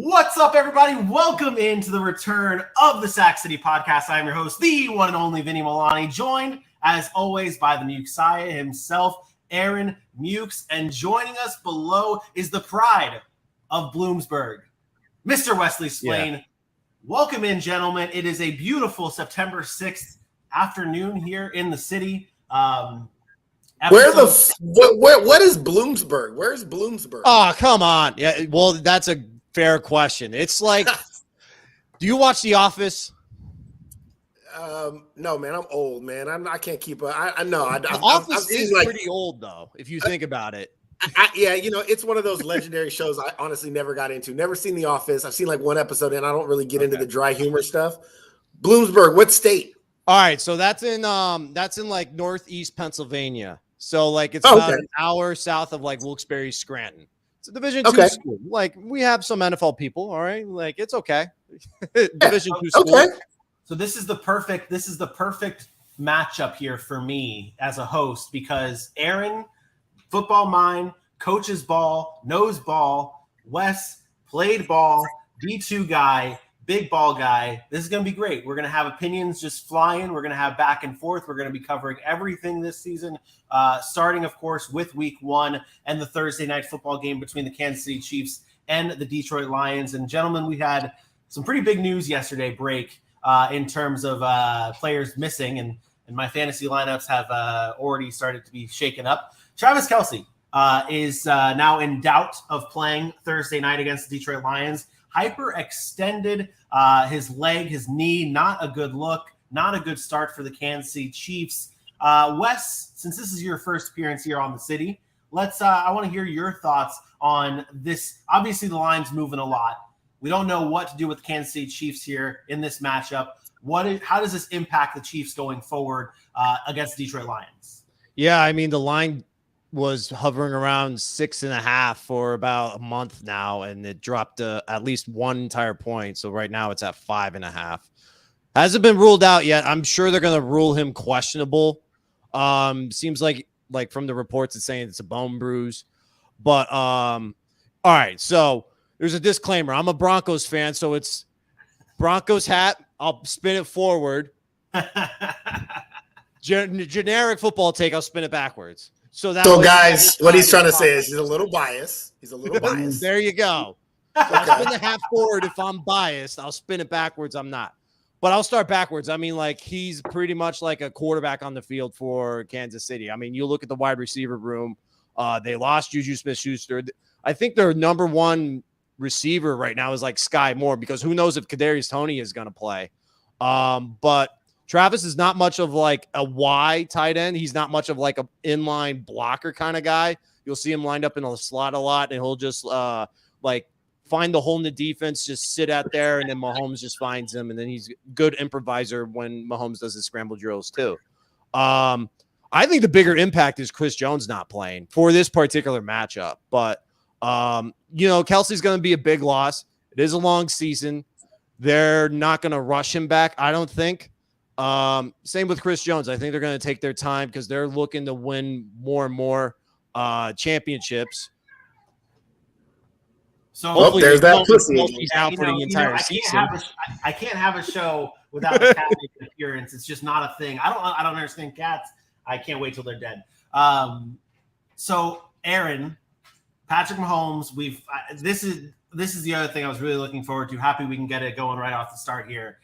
What's up, everybody? Welcome into the return of the Sac City Podcast. I'm your host, the one and only Vinny Milani, joined, as always, by the Mukesiah himself, Aaron Mukes. And joining us below is the pride of Bloomsburg, Mr. Wesley Splain. Yeah. Welcome in, gentlemen. It is a beautiful September 6th afternoon here in the city. What is Bloomsburg? Where's Bloomsburg? Oh, come on. Yeah, well, that's a fair question. It's like, do you watch The Office? No, man. I'm old, man. I can't keep up. I know. The Office is pretty old, though, if you think about it. Yeah, it's one of those legendary shows I honestly never got into. Never seen The Office. I've seen like one episode, and I don't really get into the dry humor stuff. Bloomsburg, what state? All right, so that's in like northeast Pennsylvania. So like it's about an hour south of like Wilkes-Barre, Scranton. It's a Division II school. Like we have some NFL people, all right? Like it's okay. Division II school. Okay. So this is the perfect matchup here for me as a host because Aaron, football mind, coaches ball, knows ball, Wes played ball, D2 guy, big ball guy. This is going to be great. We're going to have opinions just flying. We're going to have back and forth. We're going to be covering everything this season, starting, of course, with week 1 and the Thursday night football game between the Kansas City Chiefs and the Detroit Lions. And gentlemen, we had some pretty big news yesterday break in terms of players missing, and my fantasy lineups have already started to be shaken up. Travis Kelce is now in doubt of playing Thursday night against the Detroit Lions. Hyperextended his leg, his knee, not a good look, not a good start for the Kansas City Chiefs. Wes, since this is your first appearance here on the city, I want to hear your thoughts on this. Obviously, the line's moving a lot. We don't know what to do with the Kansas City Chiefs here in this matchup. How does this impact the Chiefs going forward against the Detroit Lions? Yeah, I mean, the line was hovering around 6.5 for about a month now, and it dropped at least one entire point. So right now it's at 5.5. Hasn't been ruled out yet. I'm sure they're going to rule him questionable. Seems like from the reports, it's saying it's a bone bruise. But all right, so there's a disclaimer. I'm a Broncos fan, so it's Broncos hat. I'll spin it forward. Generic football take. I'll spin it backwards. So guys, what he's trying to say is he's a little biased. There you go. So I'll spin the hat forward if I'm biased. I'll spin it backwards. I'm not. But I'll start backwards. I mean, like, he's pretty much like a quarterback on the field for Kansas City. I mean, you look at the wide receiver room. They lost Juju Smith-Schuster. I think their number one receiver right now is like Sky Moore, because who knows if Kadarius Toney is going to play. But Travis is not much of like a Y tight end. He's not much of like a inline blocker kind of guy. You'll see him lined up in a slot a lot, and he'll just like find the hole in the defense, just sit out there, and then Mahomes just finds him, and then he's a good improviser when Mahomes does his scramble drills too. I think the bigger impact is Chris Jones not playing for this particular matchup. But, Kelce's going to be a big loss. It is a long season. They're not going to rush him back, I don't think. Same with Chris Jones. I think they're going to take their time because they're looking to win more and more championships. So there's that pussy. He's out for the entire season. I can't have a show without a cat making appearance. It's just not a thing. I don't understand cats. I can't wait till they're dead. So Aaron, Patrick Mahomes, this is the other thing I was really looking forward to. Happy we can get it going right off the start here.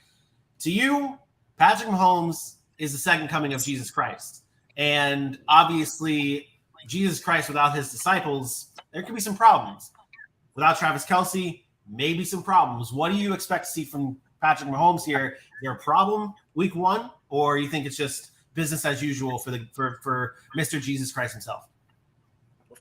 To you, Patrick Mahomes is the second coming of Jesus Christ. And obviously, Jesus Christ without his disciples, there could be some problems. Without Travis Kelce, maybe some problems. What do you expect to see from Patrick Mahomes here? Is there a problem week 1, or you think it's just business as usual for Mr. Jesus Christ himself?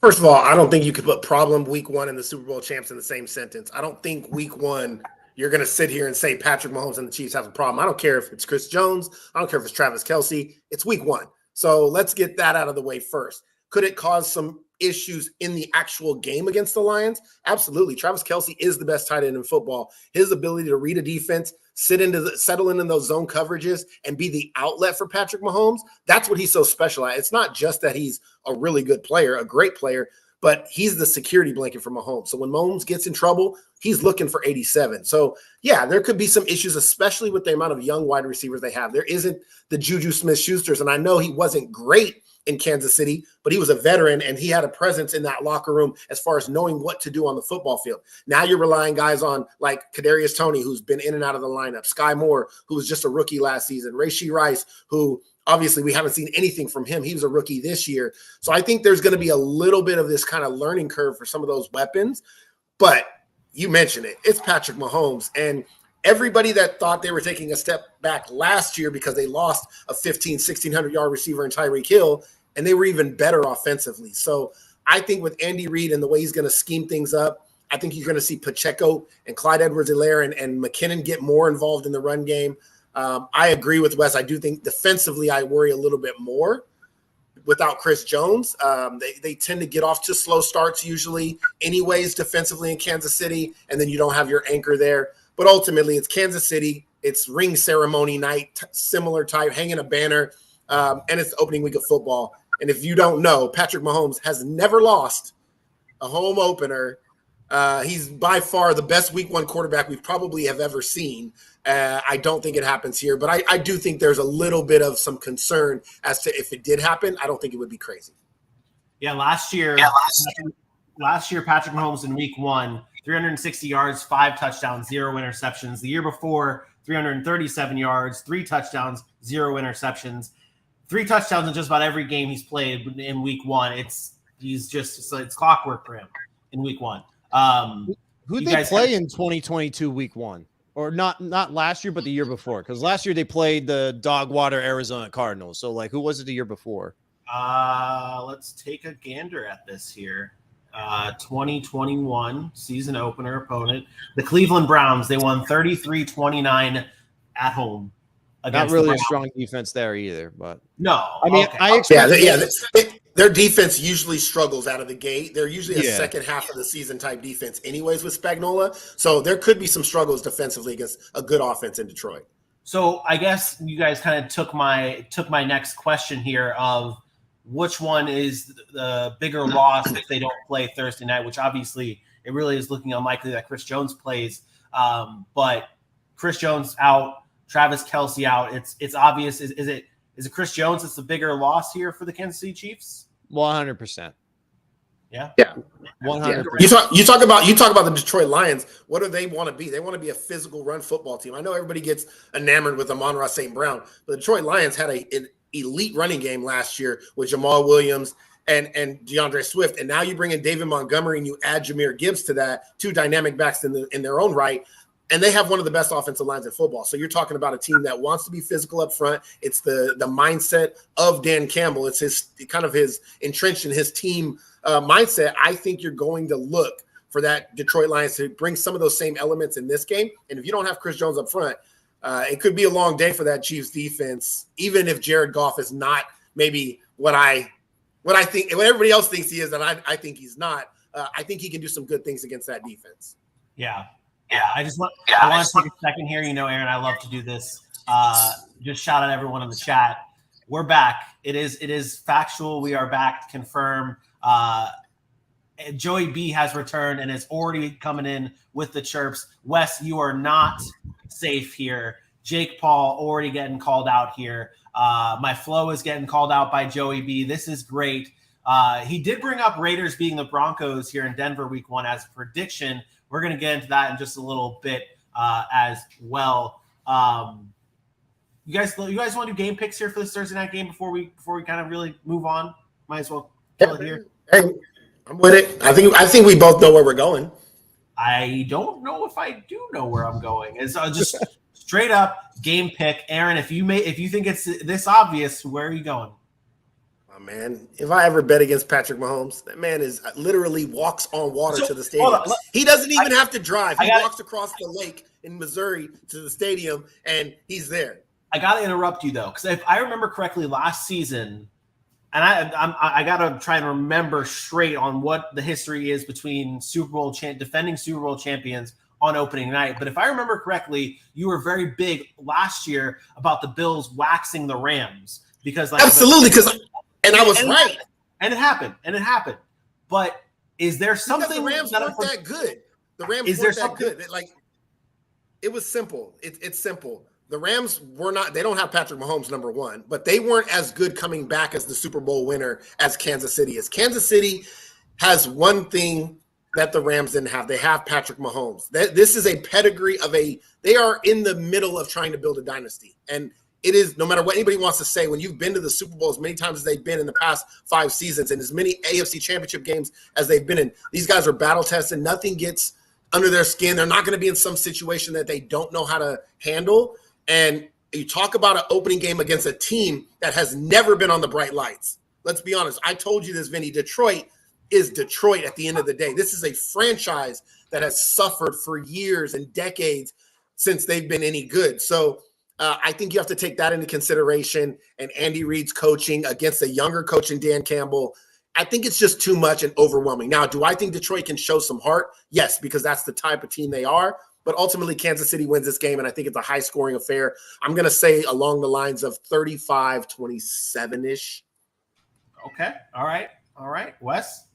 First of all, I don't think you could put problem week 1 and the Super Bowl champs in the same sentence. I don't think week 1 you're going to sit here and say Patrick Mahomes and the Chiefs have a problem. I don't care if it's Chris Jones. I don't care if it's Travis Kelce. It's week 1. So let's get that out of the way first. Could it cause some issues in the actual game against the Lions? Absolutely. Travis Kelce is the best tight end in football. His ability to read a defense, settle in those zone coverages, and be the outlet for Patrick Mahomes, that's what he's so special at. It's not just that he's a really good player, a great player, but he's the security blanket for Mahomes. So when Mahomes gets in trouble, he's looking for 87. So yeah, there could be some issues, especially with the amount of young wide receivers they have. There isn't the Juju Smith-Schusters, and I know he wasn't great in Kansas City, but he was a veteran and he had a presence in that locker room as far as knowing what to do on the football field. Now you're relying guys on like Kadarius Toney, who's been in and out of the lineup, Sky Moore, who was just a rookie last season, Rashee Rice, who obviously we haven't seen anything from him. He was a rookie this year. So I think there's going to be a little bit of this kind of learning curve for some of those weapons. But you mentioned it. It's Patrick Mahomes. And everybody that thought they were taking a step back last year because they lost a 1,600-yard receiver in Tyreek Hill, and they were even better offensively. So I think with Andy Reid and the way he's going to scheme things up, I think you're going to see Pacheco and Clyde Edwards-Helaire and McKinnon get more involved in the run game. I agree with Wes. I do think defensively I worry a little bit more without Chris Jones. They tend to get off to slow starts usually anyways defensively in Kansas City, and then you don't have your anchor there. But ultimately it's Kansas City. It's ring ceremony night, similar type, hanging a banner, and it's the opening week of football. And if you don't know, Patrick Mahomes has never lost a home opener. He's by far the best week one quarterback we probably have ever seen. I don't think it happens here, but I do think there's a little bit of some concern as to if it did happen. I don't think it would be crazy. Yeah, last year, Patrick Mahomes in week one, 360 yards, 5 touchdowns, 0 interceptions. The year before, 337 yards, 3 touchdowns, 0 interceptions. 3 touchdowns in just about every game he's played in week one. It's clockwork for him in week one. Who did they play in 2022 week one? Or not last year, but the year before? Because last year they played the Dogwater Arizona Cardinals. So, like, who was it the year before? Let's take a gander at this here. 2021 season opener opponent, the Cleveland Browns. They won 33-29 at home. Not really a strong defense there either, but no. I mean, okay. I expect their defense usually struggles out of the gate. They're usually a second half of the season type defense anyways with Spagnuolo. So there could be some struggles defensively against a good offense in Detroit. So I guess you guys kind of took my next question here of which one is the bigger loss if they don't play Thursday night, which obviously it really is looking unlikely that Chris Jones plays. But Chris Jones out, Travis Kelce out. It's obvious. Is it Chris Jones that's the bigger loss here for the Kansas City Chiefs? 100%. Yeah. 100%. You talk about the Detroit Lions. What do they want to be? They want to be a physical run football team. I know everybody gets enamored with Amon-Ra St. Brown, but the Detroit Lions had an elite running game last year with Jamal Williams and DeAndre Swift. And now you bring in David Montgomery and you add Jahmyr Gibbs to that, 2 dynamic backs in their own right. And they have one of the best offensive lines in football. So you're talking about a team that wants to be physical up front. It's the mindset of Dan Campbell. It's his entrenched in his team mindset. I think you're going to look for that Detroit Lions to bring some of those same elements in this game. And if you don't have Chris Jones up front, it could be a long day for that Chiefs defense, even if Jared Goff is not maybe what everybody else thinks he is, and I think he's not. I think he can do some good things against that defense. Yeah. I want to take a second here. Aaron, I love to do this. Just shout out everyone in the chat. We're back. It is factual. We are back to confirm. Joey B has returned and is already coming in with the chirps. Wes, you are not safe here. Jake Paul already getting called out here. My flow is getting called out by Joey B. This is great. He did bring up Raiders beating the Broncos here in Denver week one as a prediction. We're going to get into that in just a little bit as well. You guys want to do game picks here for this Thursday night game before we kind of really move on? Might as well kill it here. Hey, I'm with it. I think we both know where we're going. I don't know if I do know where I'm going. It's just straight up game pick. Aaron, if you think it's this obvious, where are you going? Oh, man, if I ever bet against Patrick Mahomes, that man is literally walks on water to the stadium. He doesn't even have to drive. He walks across the lake in Missouri to the stadium, and he's there. I got to interrupt you, though, because if I remember correctly last season, and I got to try and remember straight on what the history is between defending Super Bowl champions on opening night. But if I remember correctly, you were very big last year about the Bills waxing the Rams because absolutely, because I was right. And it happened. But Is there Because something the Rams weren't that good. The Rams Is there weren't that something- good. It was simple. It's simple. The Rams were not. They don't have Patrick Mahomes, number one, but they weren't as good coming back as the Super Bowl winner as Kansas City is. Kansas City has one thing that the Rams didn't have. They have Patrick Mahomes. This is a pedigree of they are in the middle of trying to build a dynasty. And it is, no matter what anybody wants to say, when you've been to the Super Bowl as many times as they've been in the past 5 seasons and as many AFC championship games as they've been in, these guys are battle tested. Nothing gets under their skin. They're not going to be in some situation that they don't know how to handle. And you talk about an opening game against a team that has never been on the bright lights. Let's be honest. I told you this, Vinny. Detroit is Detroit at the end of the day. This is a franchise that has suffered for years and decades since they've been any good. So I think you have to take that into consideration. And Andy Reid's coaching against a younger coach in Dan Campbell, I think it's just too much and overwhelming. Now, do I think Detroit can show some heart? Yes, because that's the type of team they are. But ultimately, Kansas City wins this game, and I think it's a high-scoring affair. I'm going to say along the lines of 35-27-ish. Okay. All right. Wes?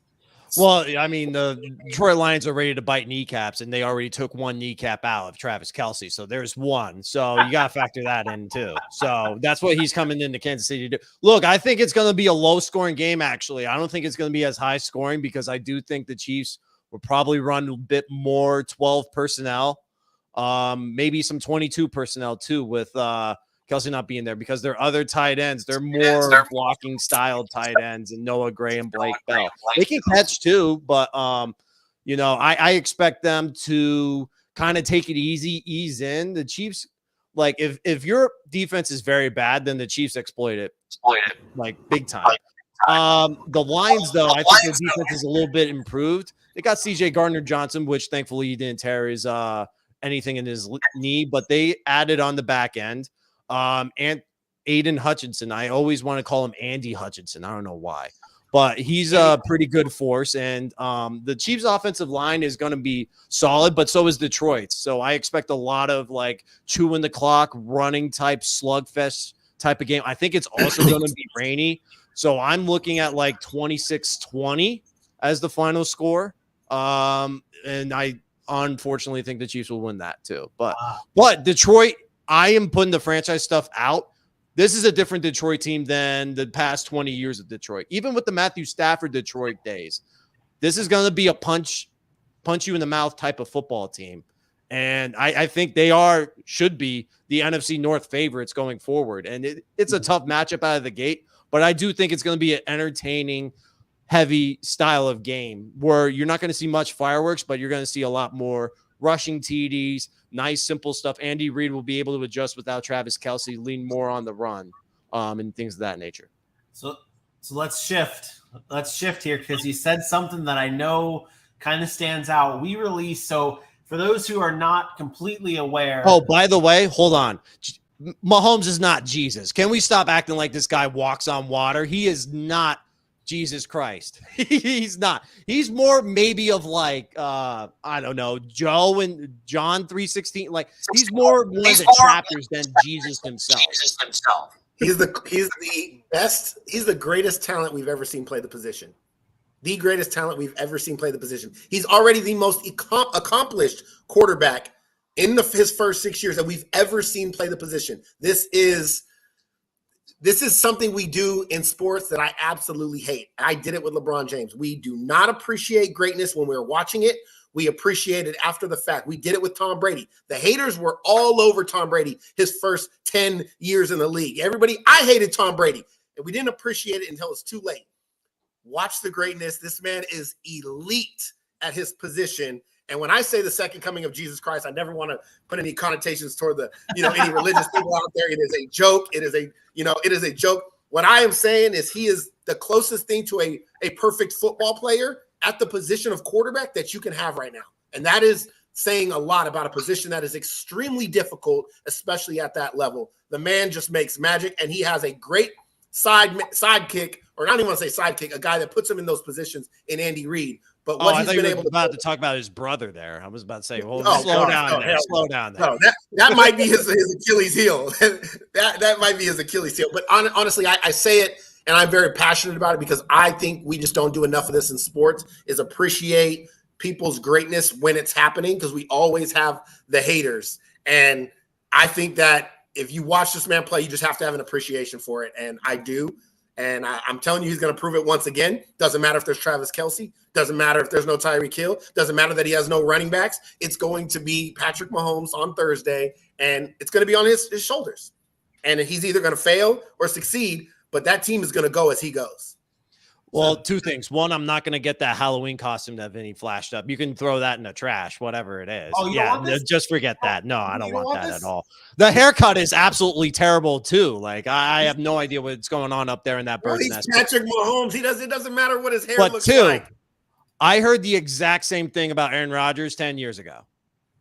Well, I mean, the Detroit Lions are ready to bite kneecaps, and they already took one kneecap out of Travis Kelce. So there's one. So you got to factor that in, too. So that's what he's coming into Kansas City to do. Look, I think it's going to be a low-scoring game, actually. I don't think it's going to be as high-scoring because I do think the Chiefs will probably run a bit more 12 personnel, maybe some 22 personnel, too, with Kelce not being there because their other tight ends, they're more blocking style tight ends and Noah Gray and Blake Bell. They can catch too, but I expect them to kind of take it easy, ease in. The Chiefs, like if your defense is very bad, then the Chiefs exploit it like big time. The Lions, though, I think their defense is a little bit improved. They got CJ Gardner-Johnson, which thankfully he didn't tear his anything in his knee, but they added on the back end. And Aiden Hutchinson. I always want to call him Andy Hutchinson. I don't know why, but he's a pretty good force. And the Chiefs' offensive line is going to be solid, but so is Detroit's. So I expect a lot of like chewing the clock, running type slugfest type of game. I think it's also going to be rainy. So I'm looking at like 26-20 as the final score. And I unfortunately think the Chiefs will win that too. But Detroit, I am putting the franchise stuff out. This is a different Detroit team than the past 20 years of Detroit. Even with the Matthew Stafford Detroit days, this is going to be a punch you in the mouth type of football team. And I think they should be the NFC North favorites going forward. And it's a tough matchup out of the gate, but I do think it's going to be an entertaining, heavy style of game where you're not going to see much fireworks, but you're going to see a lot more rushing TDs, nice, simple stuff. Andy Reid will be able to adjust without Travis Kelce, lean more on the run, and things of that nature. So let's shift. Let's shift here because you said something that I know kind of stands out. We released, so for those who are not completely aware. Oh, by the way, hold on. Mahomes is not Jesus. Can we stop acting like this guy walks on water? He is not Jesus Christ. He's not. He's more maybe of like I don't know, Joe and John 3:16. Like he's more one of the chapters than Jesus himself. He's the best. He's the greatest talent we've ever seen play the position. The greatest talent we've ever seen play the position. He's already the most accomplished quarterback in his first 6 years that we've ever seen play the position. This is something we do in sports that I absolutely hate. I did it with LeBron James. We do not appreciate greatness when we're watching it. We appreciate it after the fact. We did it with Tom Brady. The haters were all over Tom Brady his first 10 years in the league. I hated Tom Brady, and we didn't appreciate it until it's too late. Watch the greatness. This man is elite at his position. And when I say the second coming of Jesus Christ, I never want to put any connotations toward any religious people out there. It is a joke. It is a joke. What I am saying is he is the closest thing to a perfect football player at the position of quarterback that you can have right now. And that is saying a lot about a position that is extremely difficult, especially at that level. The man just makes magic, and he has a great sidekick, or I don't even want to say sidekick, a guy that puts him in those positions in Andy Reid. But what he's been able to talk about his brother there. I was about to say, slow down there. No, that might be his Achilles heel. that might be his Achilles heel. But honestly, I say it, and I'm very passionate about it because I think we just don't do enough of this in sports, is appreciate people's greatness when it's happening, because we always have the haters. And I think that if you watch this man play, you just have to have an appreciation for it. And I do. And I'm telling you, he's going to prove it once again. Doesn't matter if there's Travis Kelce. Doesn't matter if there's no Tyreek Hill. Doesn't matter that he has no running backs. It's going to be Patrick Mahomes on Thursday, and it's going to be on his shoulders. And he's either going to fail or succeed, but that team is going to go as he goes. Well, two things. One, I'm not going to get that Halloween costume that Vinny flashed up. You can throw that in the trash, whatever it is. Oh, you don't want this? Just forget that. No, I don't want that this? at all. The haircut is absolutely terrible too. Like I have no idea what's going on up there in that bird's He's nest. Patrick Mahomes. It doesn't matter what his hair But looks two, like. I heard the exact same thing about Aaron Rodgers 10 years ago.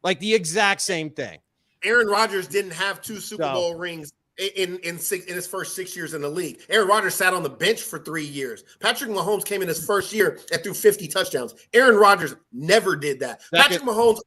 Like the exact same thing. Aaron Rodgers didn't have 2 Super Bowl rings in his first 6 years in the league. Aaron Rodgers sat on the bench for 3 years. Patrick Mahomes came in his first year and threw 50 touchdowns. Aaron Rodgers never did that. Patrick Mahomes,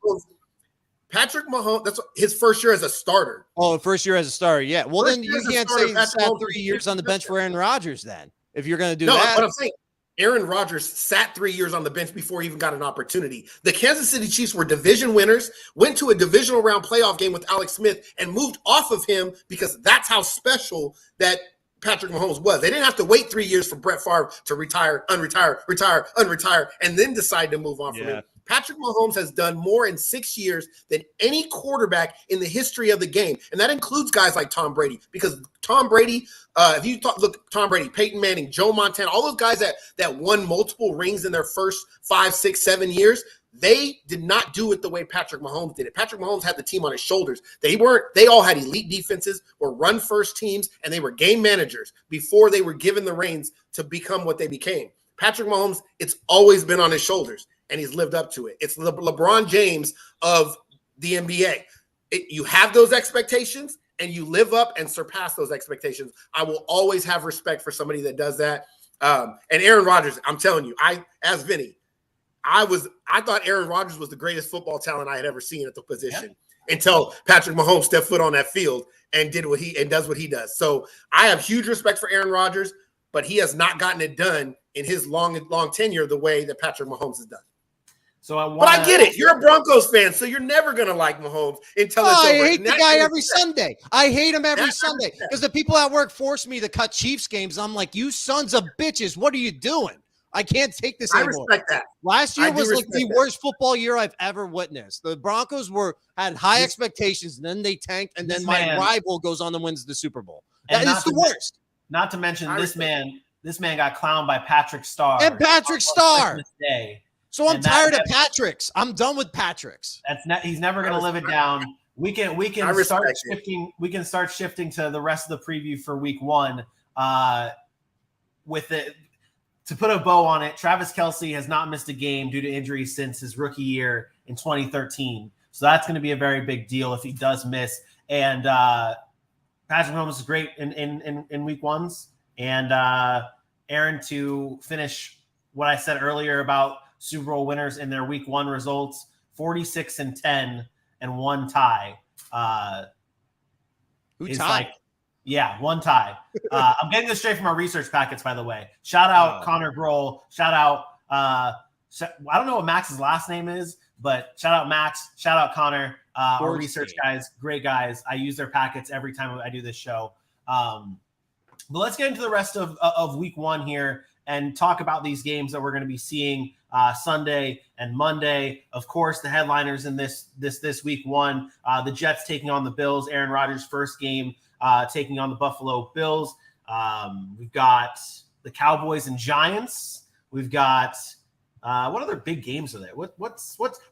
that's his first year as a starter. Oh, first year as a starter. Yeah. Well, First then year you as a can't starter, say Patrick sat Mahomes 3 years on the bench for Aaron Rodgers then. If you're going to do No, that. that's what I'm saying. Aaron Rodgers sat 3 years on the bench before he even got an opportunity. The Kansas City Chiefs were division winners, went to a divisional round playoff game with Alex Smith, and moved off of him because that's how special that Patrick Mahomes was. They didn't have to wait 3 years for Brett Favre to retire, unretire, and then decide to move on from him. Patrick Mahomes has done more in 6 years than any quarterback in the history of the game. And that includes guys like Tom Brady, because Tom Brady, Tom Brady, Peyton Manning, Joe Montana, all those guys that won multiple rings in their first 5, 6, 7 years, they did not do it the way Patrick Mahomes did it. Patrick Mahomes had the team on his shoulders. They all had elite defenses, were run first teams, and they were game managers before they were given the reins to become what they became. Patrick Mahomes, it's always been on his shoulders, and he's lived up to it. It's the LeBron James of the NBA. You have those expectations, and you live up and surpass those expectations. I will always have respect for somebody that does that. And Aaron Rodgers, I'm telling you, as Vinny, I thought Aaron Rodgers was the greatest football talent I had ever seen at the position until Patrick Mahomes stepped foot on that field and does what he does. So I have huge respect for Aaron Rodgers, but he has not gotten it done in his long tenure the way that Patrick Mahomes has done. So I get it. You're a Broncos fan, so you're never going to like Mahomes until it's over. I hate the guy every Sunday. I hate him every Sunday because the people at work force me to cut Chiefs games. I'm like, you sons of bitches, what are you doing? I can't take this anymore. I respect that. Last year was like the worst football year I've ever witnessed. The Broncos had high expectations, and then they tanked, and then my rival goes on and wins the Super Bowl. That is the worst. Not to mention this man got clowned by Patrick Starr. And Patrick Starr. Day. So I'm tired of Patrick's. I'm done with Patrick's. He's never going to live it down. We can start shifting. We can start shifting to the rest of the preview for Week 1. With it, to put a bow on it, Travis Kelce has not missed a game due to injury since his rookie year in 2013. So that's going to be a very big deal if he does miss. And Patrick Mahomes is great in Week 1s. And Aaron, to finish what I said earlier about Super Bowl winners in their Week 1 results, 46-10 and 1 tie. Who tied? One tie. I'm getting this straight from our research packets, by the way. Shout out Connor Grohl. Shout out, I don't know what Max's last name is, but shout out Max. Shout out Connor. Our research guys, great guys. I use their packets every time I do this show. But let's get into the rest of Week 1 here and talk about these games that we're going to be seeing Sunday and Monday. Of course, the headliners in this Week 1, the Jets taking on the Bills. Aaron Rodgers' first game taking on the Buffalo Bills. We've got the Cowboys and Giants. We've got what other big games are there? What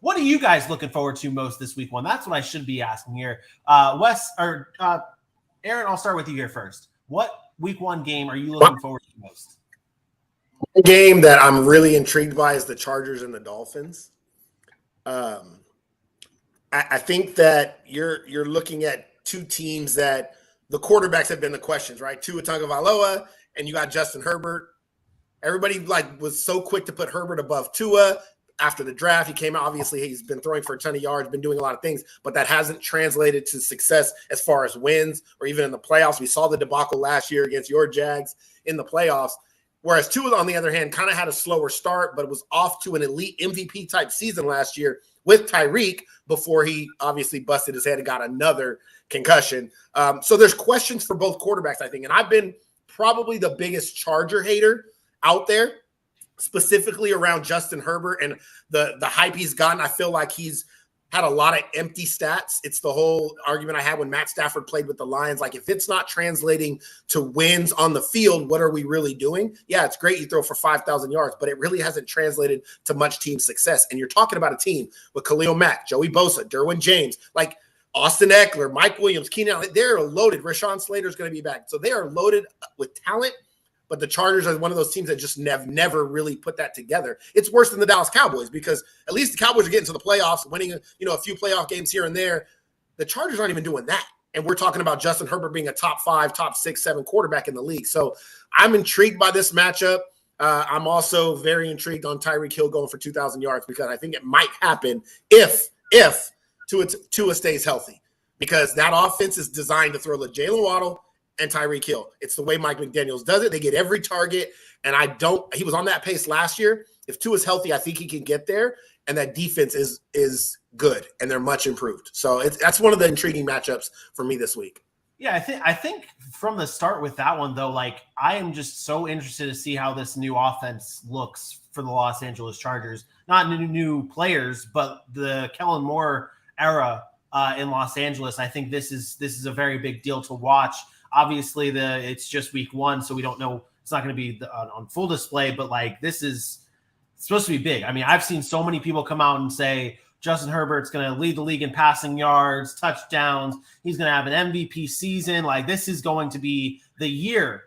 are you guys looking forward to most this Week 1? That's what I should be asking here. Aaron, I'll start with you here first. What Week 1 game are you looking forward to most? One game that I'm really intrigued by is the Chargers and the Dolphins. I think that you're looking at two teams that the quarterbacks have been the questions, right? Tua Tagovailoa, and you got Justin Herbert. Everybody was so quick to put Herbert above Tua after the draft. He came out, obviously he's been throwing for a ton of yards, been doing a lot of things, but that hasn't translated to success as far as wins or even in the playoffs. We saw the debacle last year against your Jags in the playoffs. Whereas Tua, on the other hand, kind of had a slower start, but it was off to an elite MVP type season last year with Tyreek before he obviously busted his head and got another concussion. So there's questions for both quarterbacks, I think. And I've been probably the biggest Charger hater out there, specifically around Justin Herbert and the hype he's gotten. I feel like he's had a lot of empty stats. It's the whole argument I had when Matt Stafford played with the Lions. Like, if it's not translating to wins on the field, what are we really doing? Yeah, it's great you throw for 5,000 yards, but it really hasn't translated to much team success. And you're talking about a team with Khalil Mack, Joey Bosa, Derwin James, like Austin Eckler, Mike Williams, Keenan Allen. They're loaded. Rashawn Slater's going to be back. So they are loaded with talent. But the Chargers are one of those teams that just never really put that together. It's worse than the Dallas Cowboys because at least the Cowboys are getting to the playoffs, winning a few playoff games here and there. The Chargers aren't even doing that. And we're talking about Justin Herbert being a top 5, top 6, 7 quarterback in the league. So I'm intrigued by this matchup. I'm also very intrigued on Tyreek Hill going for 2,000 yards because I think it might happen if Tua stays healthy, because that offense is designed to throw to Jalen Waddle and Tyreek Hill. It's the way Mike McDaniels does it. They get every target, and he was on that pace last year. If Tua's healthy, I think he can get there, and that defense is good, and they're much improved. So that's one of the intriguing matchups for me this week. Yeah, I think from the start with that one, though, like, I am just so interested to see how this new offense looks for the Los Angeles Chargers. Not new players, but the Kellen Moore era in Los Angeles. I think this is a very big deal to watch. Obviously, it's just week 1, so we don't know. It's not going to be on full display, but like, this is supposed to be big. I mean, I've seen so many people come out and say Justin Herbert's going to lead the league in passing yards, touchdowns. He's going to have an MVP season. Like, this is going to be the year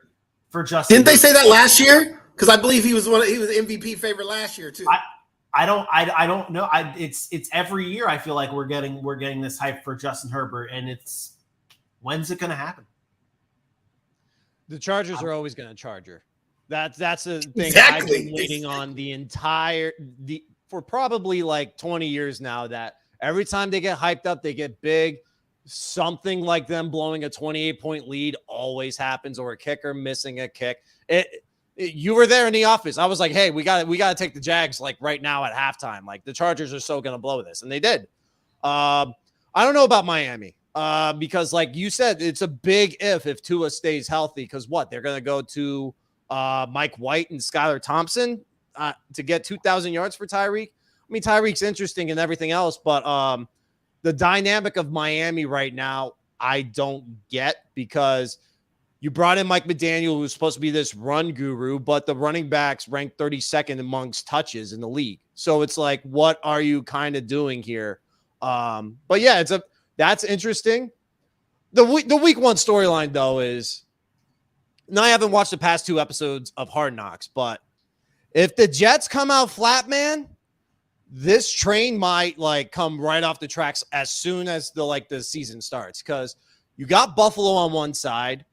for Justin. Didn't they say that last year? Because I believe he was MVP favorite last year too. I don't know. It's every year. I feel like we're getting this hype for Justin Herbert, and when's it going to happen? The Chargers are always going to Charger. That's the thing. Exactly. I've been waiting on for probably like 20 years now, that every time they get hyped up, they get big. Something like them blowing a 28-point lead always happens, or a kicker missing a kick. You were there in the office. I was like, hey, we got to take the Jags like right now at halftime. Like, the Chargers are so going to blow this, and they did. I don't know about Miami. Because like you said, it's a big if Tua stays healthy, because they're going to go to Mike White and Skylar Thompson to get 2,000 yards for Tyreek. I mean, Tyreek's interesting and everything else, but the dynamic of Miami right now, I don't get, because you brought in Mike McDaniel, who's supposed to be this run guru, but the running backs ranked 32nd amongst touches in the league. So it's like, what are you kind of doing here? But yeah, that's interesting. The week 1 storyline, though, is, now I haven't watched the past 2 episodes of Hard Knocks, but if the Jets come out flat, man, this train might like come right off the tracks as soon as the season starts, because you got Buffalo on one side,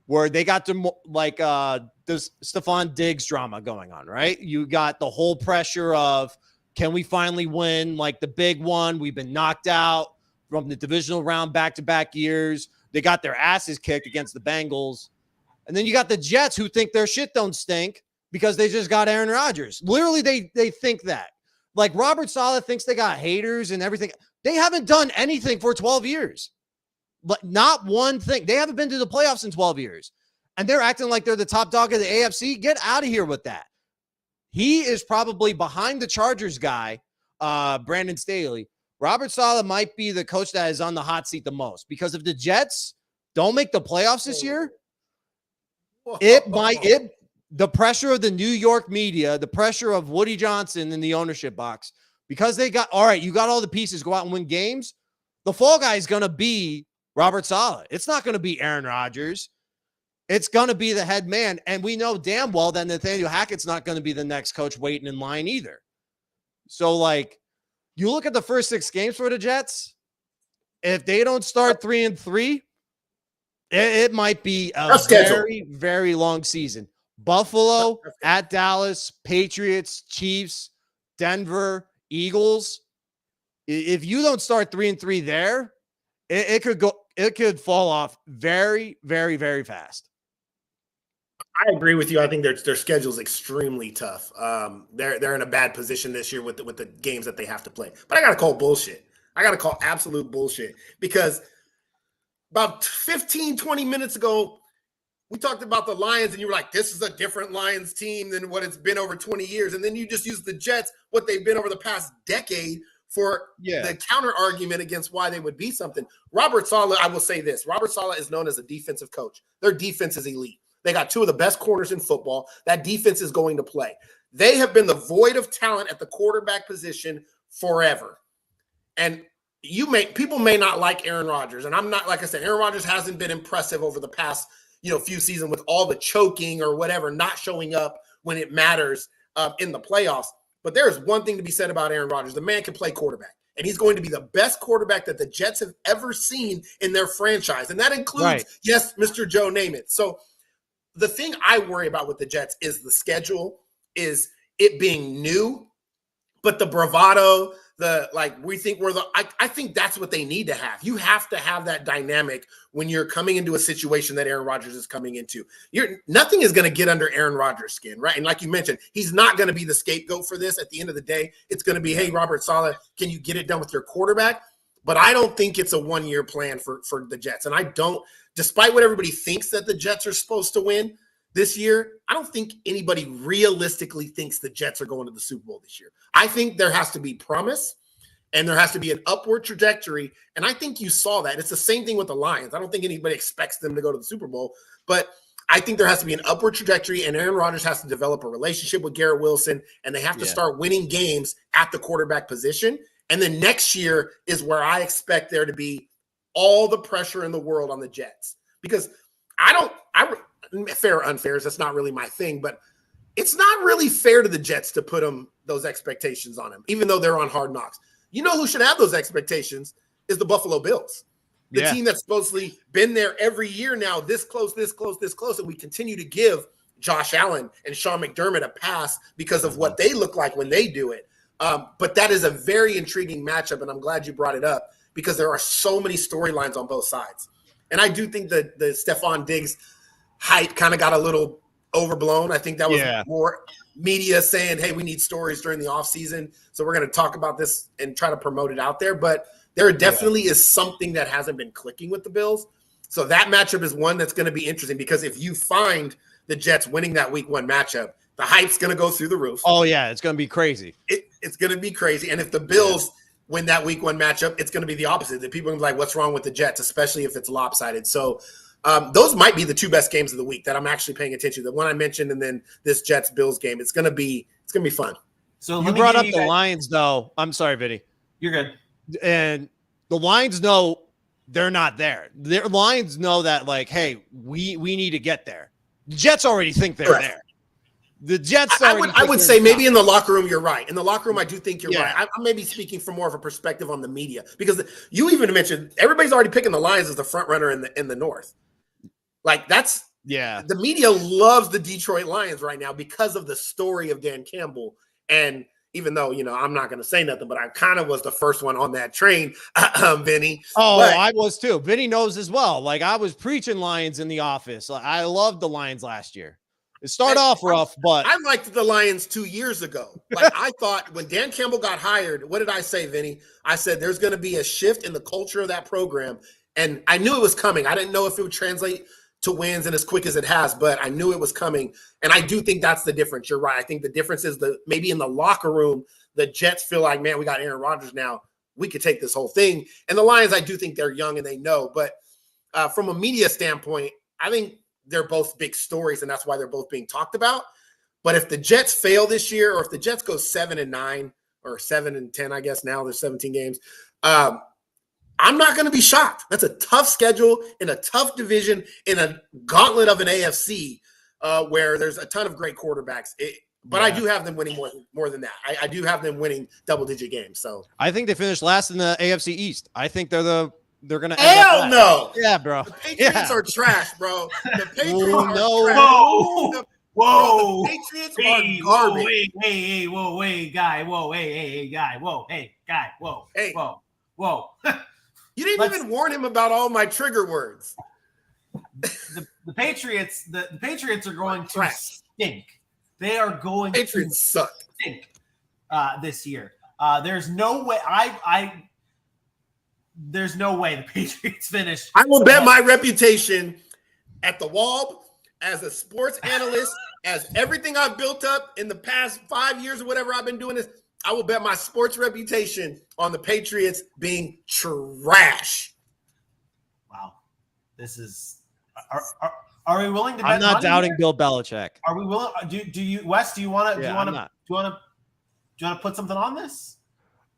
where they got this Stephon Diggs drama going on, right? You got the whole pressure of, can we finally win like the big one? We've been knocked out from the divisional round back-to-back years. They got their asses kicked against the Bengals. And then you got the Jets, who think their shit don't stink because they just got Aaron Rodgers. Literally, they think that. Like, Robert Saleh thinks they got haters and everything. They haven't done anything for 12 years. But not one thing. They haven't been to the playoffs in 12 years. And they're acting like they're the top dog of the AFC. Get out of here with that. He is probably behind the Chargers guy, Brandon Staley. Robert Saleh might be the coach that is on the hot seat the most, because if the Jets don't make the playoffs this year, the pressure of the New York media, the pressure of Woody Johnson in the ownership box, because they got, all right, you got all the pieces, go out and win games. The fall guy is going to be Robert Saleh. It's not going to be Aaron Rodgers. It's going to be the head man. And we know damn well that Nathaniel Hackett's not going to be the next coach waiting in line either. So, like, you look at the first 6 games for the Jets, if they don't start 3-3, it might be a very, very long season. Buffalo, at Dallas, Patriots, Chiefs, Denver, Eagles. If you don't start 3-3 there, it could fall off very, very, very fast. I agree with you. I think their schedule is extremely tough. They're in a bad position this year with the games that they have to play. But I got to call bullshit. I got to call absolute bullshit because about 15, 20 minutes ago, we talked about the Lions and you were like, this is a different Lions team than what it's been over 20 years. And then you just used the Jets, what they've been over the past decade for the counter argument against why they would be something. Robert Saleh, I will say this. Robert Saleh is known as a defensive coach. Their defense is elite. They got two of the best corners in football. That defense is going to play. They have been the void of talent at the quarterback position forever. And people may not like Aaron Rodgers. And I'm not, like I said, Aaron Rodgers hasn't been impressive over the past few seasons with all the choking or whatever, not showing up when it matters in the playoffs. But there's one thing to be said about Aaron Rodgers. The man can play quarterback, and he's going to be the best quarterback that the Jets have ever seen in their franchise. And that includes, yes, Mr. Joe Namath. So the thing I worry about with the Jets is the schedule, is it being new, but the bravado, we think I think that's what they need to have. You have to have that dynamic when you're coming into a situation that Aaron Rodgers is coming into. Nothing is going to get under Aaron Rodgers' skin, right? And like you mentioned, he's not going to be the scapegoat for this. At the end of the day, it's going to be, hey, Robert Saleh, can you get it done with your quarterback? But I don't think it's a one-year plan for the Jets. And I don't, despite what everybody thinks that the Jets are supposed to win this year, I don't think anybody realistically thinks the Jets are going to the Super Bowl this year. I think there has to be promise and there has to be an upward trajectory. And I think you saw that. It's the same thing with the Lions. I don't think anybody expects them to go to the Super Bowl, but I think there has to be an upward trajectory, and Aaron Rodgers has to develop a relationship with Garrett Wilson, and they have to start winning games at the quarterback position. And then next year is where I expect there to be all the pressure in the world on the Jets, because fair or unfair, that's not really my thing, but it's not really fair to the Jets to put those expectations on them, even though they're on Hard Knocks. You know who should have those expectations is the Buffalo Bills, the team that's supposedly been there every year now, this close, and we continue to give Josh Allen and Sean McDermott a pass because of what they look like when they do it. But that is a very intriguing matchup, and I'm glad you brought it up because there are so many storylines on both sides. And I do think that the Stephon Diggs hype kind of got a little overblown. I think that was more media saying, hey, we need stories during the offseason, so we're going to talk about this and try to promote it out there. But there definitely is something that hasn't been clicking with the Bills. So that matchup is one that's going to be interesting, because if you find the Jets winning that week one matchup, the hype's going to go through the roof. Oh, yeah, it's going to be crazy. It's going to be crazy. And if the Bills win that week one matchup, it's going to be the opposite. The people are going to be like, what's wrong with the Jets, especially if it's lopsided. So those might be the two best games of the week that I'm actually paying attention to. The one I mentioned, and then this Jets-Bills game. It's gonna be fun. So you brought up the Lions, though. I'm sorry, Vinny. You're good. And the Lions know they're not there. Their Lions know that, like, hey, we need to get there. The Jets already think they're there. The Jets I would say maybe in the locker room, you're right. In the locker room, I do think you're right. I'm maybe speaking from more of a perspective on the media, because you even mentioned everybody's already picking the Lions as the front runner in the North. Like the media loves the Detroit Lions right now because of the story of Dan Campbell. And even though, I'm not going to say nothing, but I kind of was the first one on that train, Vinny. Oh, I was too. Vinny knows as well. Like, I was preaching Lions in the office. I loved the Lions last year. It started off rough, but I liked the Lions 2 years ago. Like, I thought when Dan Campbell got hired, what did I say, Vinny? I said, there's going to be a shift in the culture of that program. And I knew it was coming. I didn't know if it would translate to wins and as quick as it has, but I knew it was coming. And I do think that's the difference. You're right. I think the difference is maybe in the locker room, the Jets feel like, man, we got Aaron Rodgers now. We could take this whole thing. And the Lions, I do think they're young and they know. But from a media standpoint, I think they're both big stories, and that's why they're both being talked about. But if the Jets fail this year, or if the Jets go 7-9 or 7-10, I guess now there's 17 games, I'm not going to be shocked. That's a tough schedule in a tough division in a gauntlet of an AFC where there's a ton of great quarterbacks. But I do have them winning more than that. I do have them winning double-digit games. So I think they finished last in the AFC East. I think they're going to. Hell no. Yeah, bro. The Patriots are trash, bro. The Patriots are trash. Whoa. The Patriots are garbage. Hey, whoa, hey, guy. Whoa, hey, guy. Whoa, hey, guy. Whoa, hey, whoa. You didn't even warn him about all my trigger words. the Patriots, the Patriots are going to Trash. stink. They are going Patriots to suck stink this year. There's no way. There's no way the Patriots finish. I will bet my reputation at the wall as a sports analyst, as everything I've built up in the past 5 years or whatever I've been doing this. I will bet my sports reputation on the Patriots being trash. Wow, this is. Are we willing to bet? I'm not doubting here? Bill Belichick. Are we willing? Do you, Wes? Do you want to? Yeah, do you want to put something on this?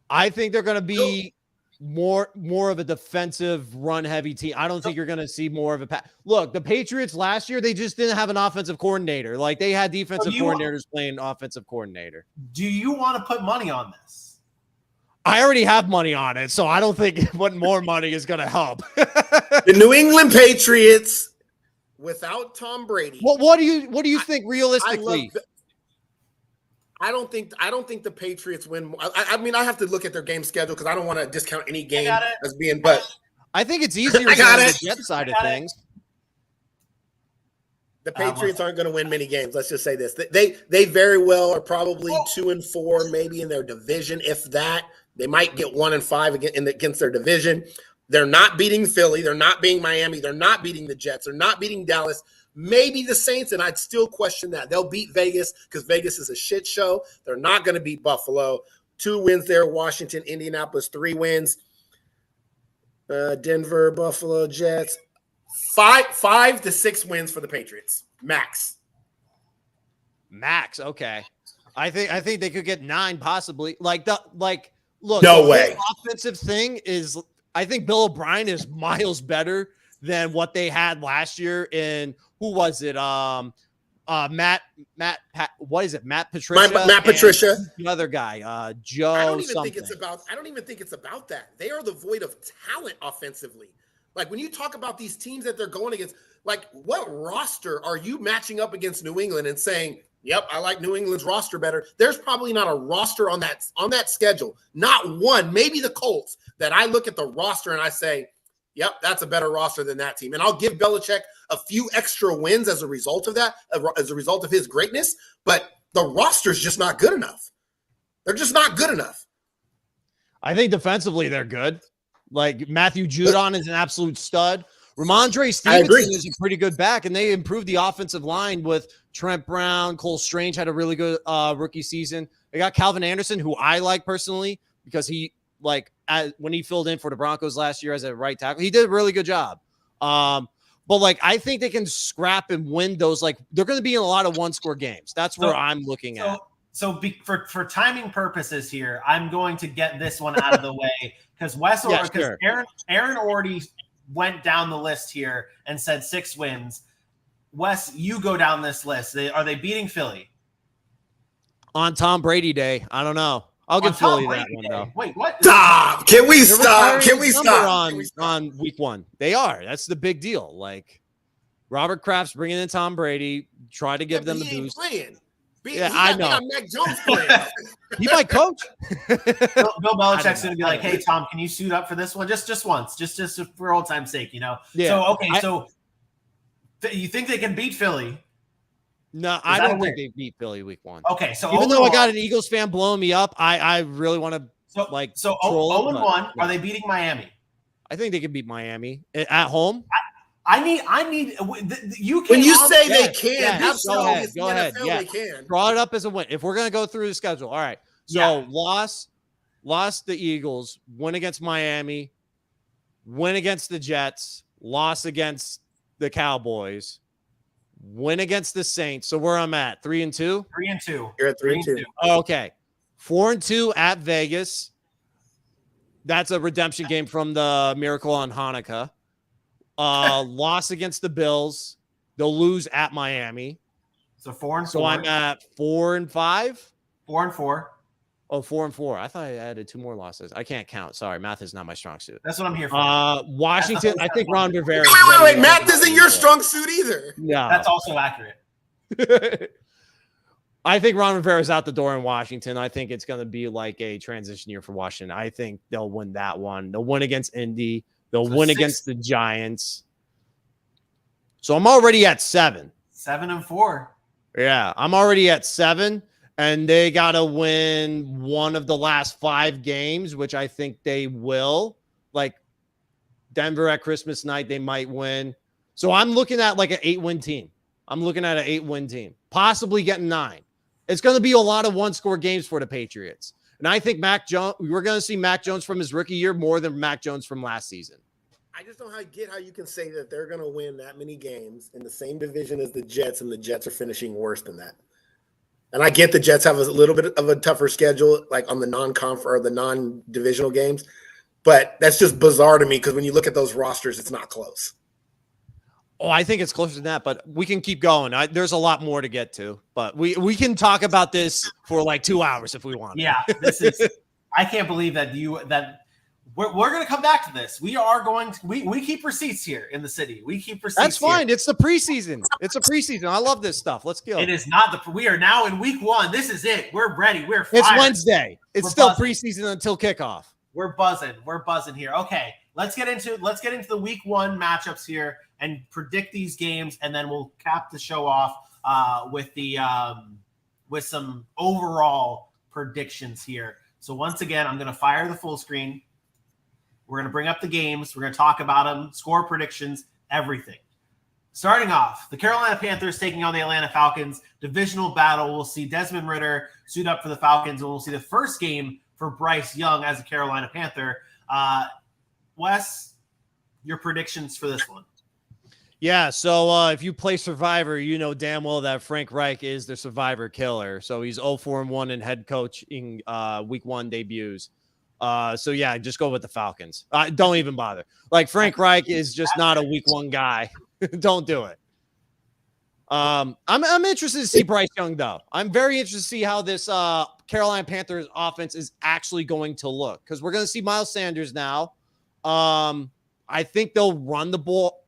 I think they're going to be more of a defensive, run-heavy team. I don't think you're going to see more of a look. The Patriots last year, they just didn't have an offensive coordinator. Like they had defensive coordinators playing offensive coordinator. Do you want to put money on this? I already have money on it, so I don't think putting more money is going to help. The New England Patriots, without Tom Brady. What do you think realistically? I don't think the Patriots win. I mean, I have to look at their game schedule because I don't want to discount any game as being. But I think it's easier I got on it. the Jet side of things. The Patriots aren't going to win many games. Let's just say this: they very well are probably 2-4, maybe in their division, if that. They might get 1-5 against their division. They're not beating Philly. They're not beating Miami. They're not beating the Jets. They're not beating Dallas. Maybe the Saints, and I'd still question that. They'll beat Vegas because Vegas is a shit show. They're not going to beat Buffalo. 2 wins there, Washington, Indianapolis, 3 wins. Denver, Buffalo, Jets. 5 to 6 wins for the Patriots. Max, okay. I think they could get 9 possibly. Look, no the way. Offensive thing is, I think Bill O'Brien is miles better than what they had last year in who was it? Matt Patricia. Matt Patricia. The other guy, Joe. I don't even something. think it's about that. They are the void of talent offensively. Like when you talk about these teams that they're going against, like what roster are you matching up against New England and saying, yep, I like New England's roster better? There's probably not a roster on that schedule. Not one, maybe the Colts, that I look at the roster and I say, yep, that's a better roster than that team. And I'll give Belichick a few extra wins as a result of that, as a result of his greatness. But the roster's just not good enough. They're just not good enough. I think defensively they're good. Like Matthew Judon is an absolute stud. Ramondre Stevenson is a pretty good back, and they improved the offensive line with Trent Brown. Cole Strange had a really good rookie season. They got Calvin Anderson, who I like personally because he when he filled in for the Broncos last year as a right tackle, he did a really good job. But I think they can scrap and win those. They're going to be in a lot of 1-score games. That's where I'm looking at. So for timing purposes here, I'm going to get this one out of the way because Aaron already went down the list here and said 6 wins. Wes, you go down this list. Are they beating Philly? On Tom Brady Day, I don't know. I'll give Philly that one, though. Wait, what? Stop. Can we stop? On week 1. They are. That's the big deal. Robert Kraft's bringing in Tom Brady, try to give them the boost. Playing. I know. Mac Jones playing. He might coach. Bill Belichick's going to be like, "Hey, Tom, can you suit up for this one? Just once, just for old time's sake, you know." Yeah. So you think they can beat Philly? No, I don't think they beat Philly week 1. Okay, so even though I got an Eagles fan blowing me up, I really want to So 0-1. Are they beating Miami? I think they can beat Miami at home. I need you. When you say they can, yes, absolutely, go ahead. They can. Draw it up as a win. If we're gonna go through the schedule, all right. So lost the Eagles, win against Miami, win against the Jets, loss against the Cowboys, win against the Saints. So where I'm at, 3-2. 3-2. You're at 3-2. Okay, 4-2 at Vegas. That's a redemption game from the Miracle on Hanukkah. Loss against the Bills. They'll lose at Miami. So 4-4. So I'm at 4-5. 4-4. Oh, 4-4. I thought I added 2 more losses. I can't count. Sorry, math is not my strong suit. That's what I'm here for. Washington. I think Ron Rivera. Wait, math isn't your strong suit either. No, that's also accurate. I think Ron Rivera's out the door in Washington. I think it's going to be like a transition year for Washington. I think they'll win that one. They'll win against Indy. They'll win against the Giants. So I'm already at 7. 7-4. Yeah, I'm already at 7, and they got to win one of the last 5 games, which I think they will. Like Denver at Christmas night, they might win. So I'm looking at like an 8-win team. I'm looking at an 8-win team, possibly getting 9. It's going to be a lot of one-score games for the Patriots. And I think we're going to see Mac Jones from his rookie year more than Mac Jones from last season. I just don't get how you can say that they're going to win that many games in the same division as the Jets, and the Jets are finishing worse than that. And I get the Jets have a little bit of a tougher schedule, like on the non-conf or the non-divisional games, but that's just bizarre to me because when you look at those rosters, it's not close. Oh, I think it's closer than that, but we can keep going. There's a lot more to get to, but we can talk about this for like 2 hours if we want. Yeah, this is. I can't believe that we're going to come back to this. We are going to. We keep receipts here in the city. We keep receipts. That's fine. Here. It's the preseason. It's a preseason. I love this stuff. Let's go. It is not we are now in week 1. This is it. We're ready. We're fired. It's Wednesday. It's We're still buzzing. preseason until kickoff. We're buzzing. We're buzzing here. Okay, let's get into the week 1 matchups here and predict these games, and then we'll cap the show off with some overall predictions here. So once again, I'm going to fire the full screen. We're going to bring up the games. We're going to talk about them, score predictions, everything. Starting off, the Carolina Panthers taking on the Atlanta Falcons. Divisional battle. We'll see Desmond Ridder suit up for the Falcons, and we'll see the first game for Bryce Young as a Carolina Panther. Wes, your predictions for this one? Yeah, so if you play Survivor, you know damn well that Frank Reich is the Survivor killer. So he's 0-4-1 in head coaching week 1 debuts. So yeah, just go with the Falcons. Don't even bother. Like Frank Reich is just not a week 1 guy. Don't do it. I'm interested to see Bryce Young though. I'm very interested to see how this Carolina Panthers offense is actually going to look because we're going to see Miles Sanders now. I think they'll run the ball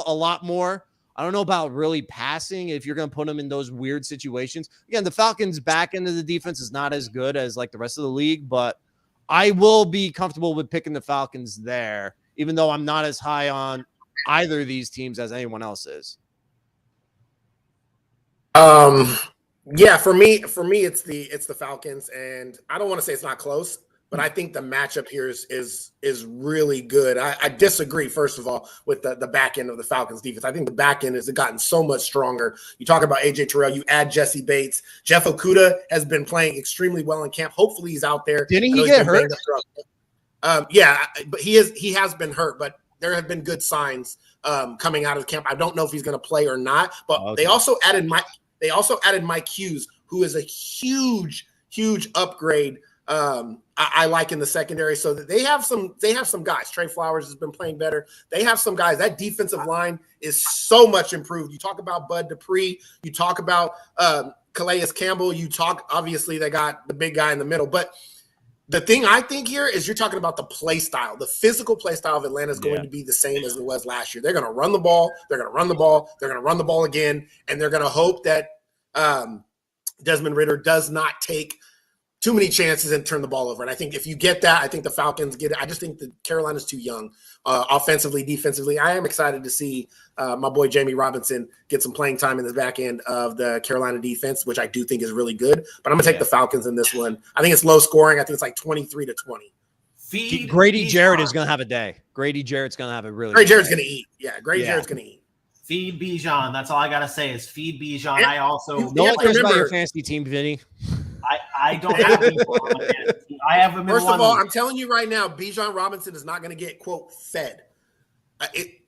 a lot more. I don't know about really passing if you're going to put them in those weird situations. Again, the Falcons' back end of the defense is not as good as like the rest of the league, but I will be comfortable with picking the Falcons there, even though I'm not as high on either of these teams as anyone else is. Yeah, for me, it's the Falcons, and I don't want to say it's not close, but I think the matchup here is really good. I disagree, first of all, with the back end of the Falcons defense. I think the back end has gotten so much stronger. You talk about A.J. Terrell, you add Jesse Bates. Jeff Okudah has been playing extremely well in camp. Hopefully he's out there. Didn't he get hurt? Yeah, but he has been hurt, but there have been good signs coming out of camp. I don't know if he's going to play or not, but okay. They also added Mike Hughes, who is a huge upgrade. I like in the secondary, so that they have some guys. Trey Flowers has been playing better. They have some guys. That defensive line is so much improved. You talk about Bud Dupree. You talk about Calais Campbell. Obviously they got the big guy in the middle. But the thing I think here is you're talking about the play style. The physical play style of Atlanta is going to be the same as it was last year. They're going to run the ball. They're going to run the ball. They're going to run the ball again, and they're going to hope that Desmond Ridder does not take too many chances and turn the ball over. And I think if you get that, I think the Falcons get it. I just think that Carolina's too young, offensively, defensively. I am excited to see my boy Jamie Robinson get some playing time in the back end of the Carolina defense, which I do think is really good. But I'm going to take the Falcons in this one. I think it's low scoring. I think it's like 23-20. Grady Jarrett is going to have a day. Grady Jarrett's going to have a really Grady Jarrett's going to eat. Yeah, Grady Jarrett's going to eat. Feed Bijan. That's all I got to say is feed Bijan. And I also – no one cares about your fantasy team, Vinny. I don't have people on my fantasy team. I have him in First of all, week. I'm telling you right now, Bijan Robinson is not going to get, quote, fed.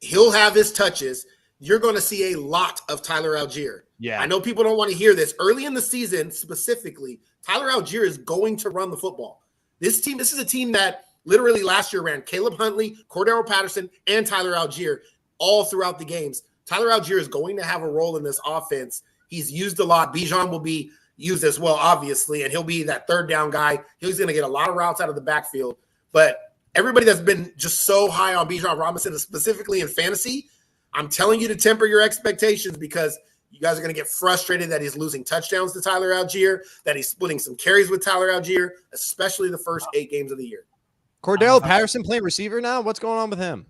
He'll have his touches. You're going to see a lot of Tyler Algier. Yeah. I know people don't want to hear this. Early in the season, specifically, Tyler Algier is going to run the football. This is a team that literally last year ran Caleb Huntley, Cordero Patterson, and Tyler Algier all throughout the games. Tyler Algier is going to have a role in this offense. He's used a lot. Bijan will be used as well, obviously, and he'll be that third down guy. He's going to get a lot of routes out of the backfield. But everybody that's been just so high on Bijan Robinson, specifically in fantasy, I'm telling you to temper your expectations because you guys are going to get frustrated that he's losing touchdowns to Tyler Algier, that he's splitting some carries with Tyler Algier, especially the first 8 games of the year. Cordell Patterson playing receiver now? What's going on with him?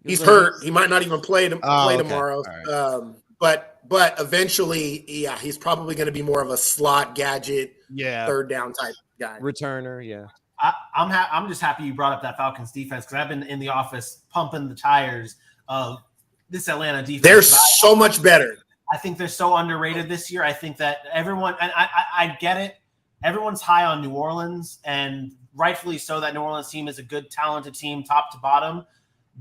He's hurt. He might not even play okay. tomorrow. Right. But eventually, yeah, he's probably going to be more of a slot gadget, third down type guy. Returner, yeah. I'm just happy you brought up that Falcons defense because I've been in the office pumping the tires of this Atlanta defense. They're so much better. I think they're so underrated this year. I think that everyone, and I get it, everyone's high on New Orleans, and rightfully so. That New Orleans team is a good, talented team, top to bottom.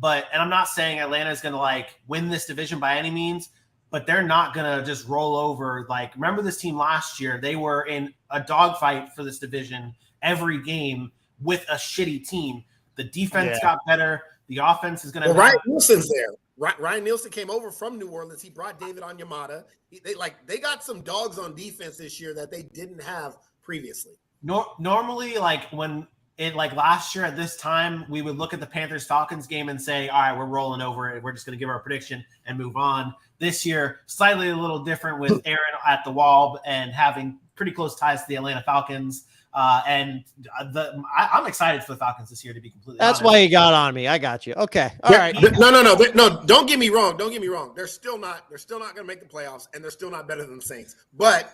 And I'm not saying Atlanta is going to win this division by any means, but they're not going to just roll over. Remember this team last year? They were in a dogfight for this division every game with a shitty team. The defense got better. The offense is going to. Well, Ryan Nielsen's there. Ryan Nielsen came over from New Orleans. He brought David Onyemata. They got some dogs on defense this year that they didn't have previously. Normally, when it last year at this time, we would look at the Panthers-Falcons game and say, all right, we're rolling over it. We're just going to give our prediction and move on. This year, slightly a little different with Aaron at the wall and having pretty close ties to the Atlanta Falcons. I'm excited for the Falcons this year, to be completely honest. That's why you got on me. I got you. Okay. All right. No. Don't get me wrong. They're still not going to make the playoffs, and they're still not better than the Saints. But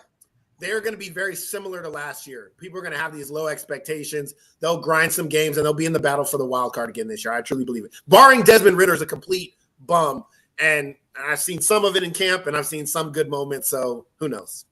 they're going to be very similar to last year. People are going to have these low expectations. They'll grind some games, and they'll be in the battle for the wild card again this year. I truly believe it. Barring Desmond Ridder's a complete bum, and I've seen some of it in camp, and I've seen some good moments. So who knows?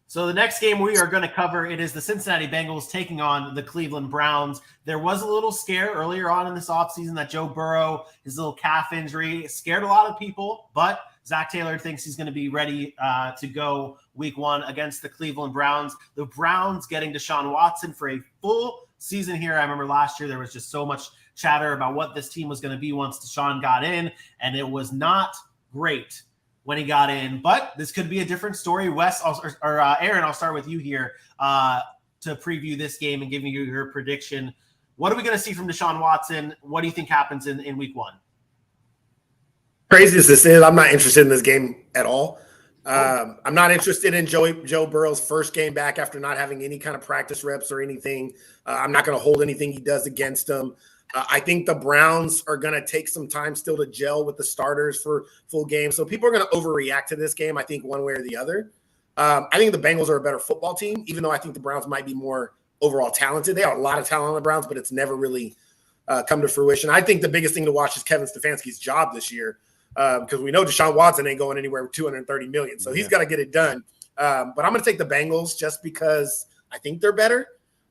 So the next game we are going to cover, it is the Cincinnati Bengals taking on the Cleveland Browns. There was a little scare earlier on in this offseason that Joe Burrow, his little calf injury, scared a lot of people, but Zach Taylor thinks he's going to be ready to go week 1 against the Cleveland Browns. The Browns getting Deshaun Watson for a full season here. I remember last year there was just so much chatter about what this team was going to be once Deshaun got in, and it was not great when he got in, but this could be a different story. Wes, Aaron, I'll start with you here to preview this game and give you your prediction. What are we going to see from Deshaun Watson? What do you think happens in week 1? Crazy as this is, I'm not interested in this game at all. I'm not interested in Joe Burrow's first game back after not having any kind of practice reps or anything. I'm not going to hold anything he does against him. I think the Browns are going to take some time still to gel with the starters for full games. So people are going to overreact to this game, I think, one way or the other. I think the Bengals are a better football team, even though I think the Browns might be more overall talented. They have a lot of talent on the Browns, but it's never really come to fruition. I think the biggest thing to watch is Kevin Stefanski's job this year because we know Deshaun Watson ain't going anywhere with $230 million. So he's got to get it done. But I'm going to take the Bengals just because I think they're better.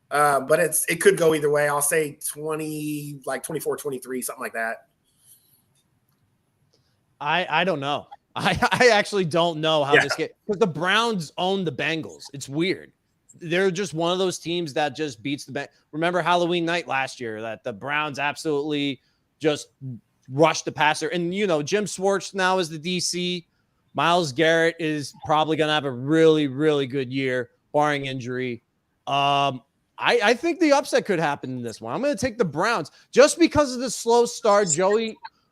But it could go either way. I'll say 24-23, something like that. I don't know. I actually don't know how this game, because the Browns own the Bengals. It's weird. They're just one of those teams that just beats the Bengals. Remember Halloween night last year that the Browns absolutely just rushed the passer. And, Jim Schwartz now is the DC. Myles Garrett is probably going to have a really, really good year, barring injury. I think the upset could happen in this one. I'm going to take the Browns just because of the slow start.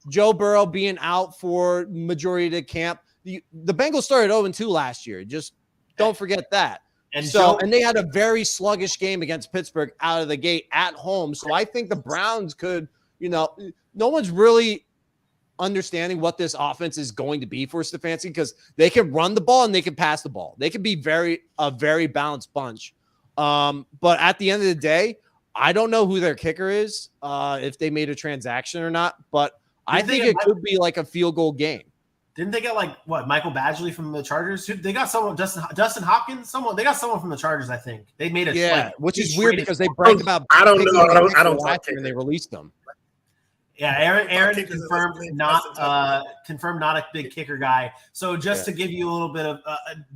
Joe Burrow being out for majority of the camp. The Bengals started 0-2 last year. Just don't forget that. And they had a very sluggish game against Pittsburgh out of the gate at home. So I think the Browns could, no one's really understanding what this offense is going to be for Stefanski because they can run the ball and they can pass the ball. They can be a very balanced bunch. But at the end of the day, I don't know who their kicker is, if they made a transaction or not, but I think it could be like a field goal game. Didn't they get Michael Badgley from the Chargers? They got someone, Dustin Hopkins, they got someone from the Chargers, I think. They made a which is weird because they bragged about I don't know. I don't and they released them. Yeah, Aaron confirmed not a big kicker guy. So just to give you a little bit of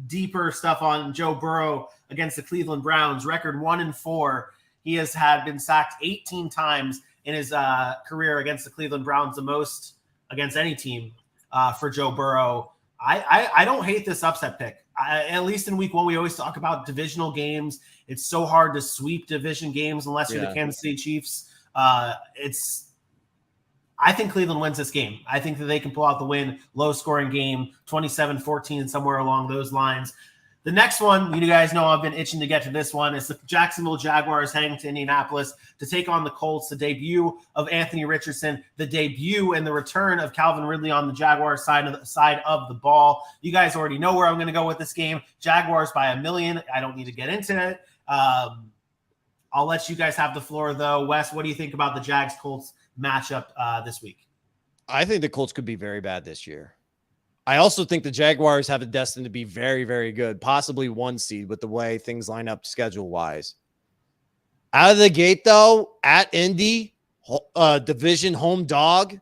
deeper stuff on Joe Burrow against the Cleveland Browns, record 1-4. He has been sacked 18 times in his career against the Cleveland Browns, the most against any team for Joe Burrow. I don't hate this upset pick. At least in week 1, we always talk about divisional games. It's so hard to sweep division games unless you're the Kansas City Chiefs. I think Cleveland wins this game. I think that they can pull out the win, low-scoring game, 27-14, somewhere along those lines. The next one, you guys know I've been itching to get to this one. It's the Jacksonville Jaguars heading to Indianapolis to take on the Colts. The debut of Anthony Richardson, the debut and the return of Calvin Ridley on the Jaguars side of the ball. You guys already know where I'm going to go with this game. Jaguars by 1 million. I don't need to get into it. I'll let you guys have the floor, though. Wes, what do you think about the Jags-Colts matchup this week? I think the Colts could be very bad this year. I also think the Jaguars have a destined to be very, very good, possibly 1 seed with the way things line up schedule-wise. Out of the gate, though, at Indy, division home dog,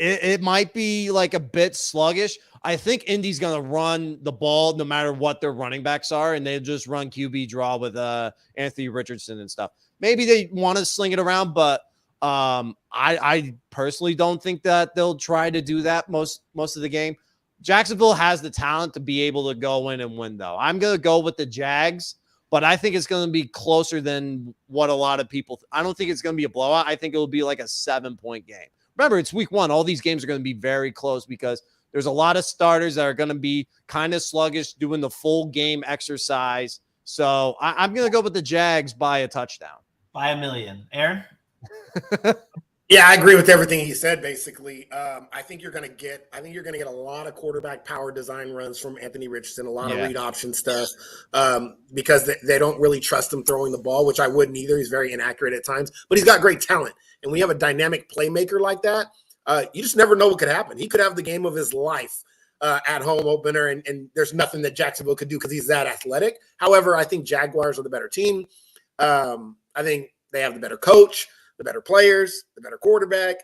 it might be like a bit sluggish. I think Indy's going to run the ball no matter what their running backs are, and they just run QB draw with Anthony Richardson and stuff. Maybe they want to sling it around, but I personally don't think that they'll try to do that most of the game. Jacksonville has the talent to be able to go in and win, though. I'm going to go with the Jags, but I think it's going to be closer than what a lot of people I don't think it's going to be a blowout. I think it will be like a 7-point game. Remember, it's week 1. All these games are going to be very close because there's a lot of starters that are going to be kind of sluggish doing the full game exercise. So I'm going to go with the Jags by a touchdown. By 1 million. Aaron? Yeah, I agree with everything he said. Basically, I think you're going to get a lot of quarterback power design runs from Anthony Richardson, a lot of read option stuff, because they don't really trust him throwing the ball, which I wouldn't either. He's very inaccurate at times, but he's got great talent, and we have a dynamic playmaker like that. You just never know what could happen. He could have the game of his life at home opener, and there's nothing that Jacksonville could do because he's that athletic. However, I think Jaguars are the better team. I think they have the better coach, the better players, the better quarterback.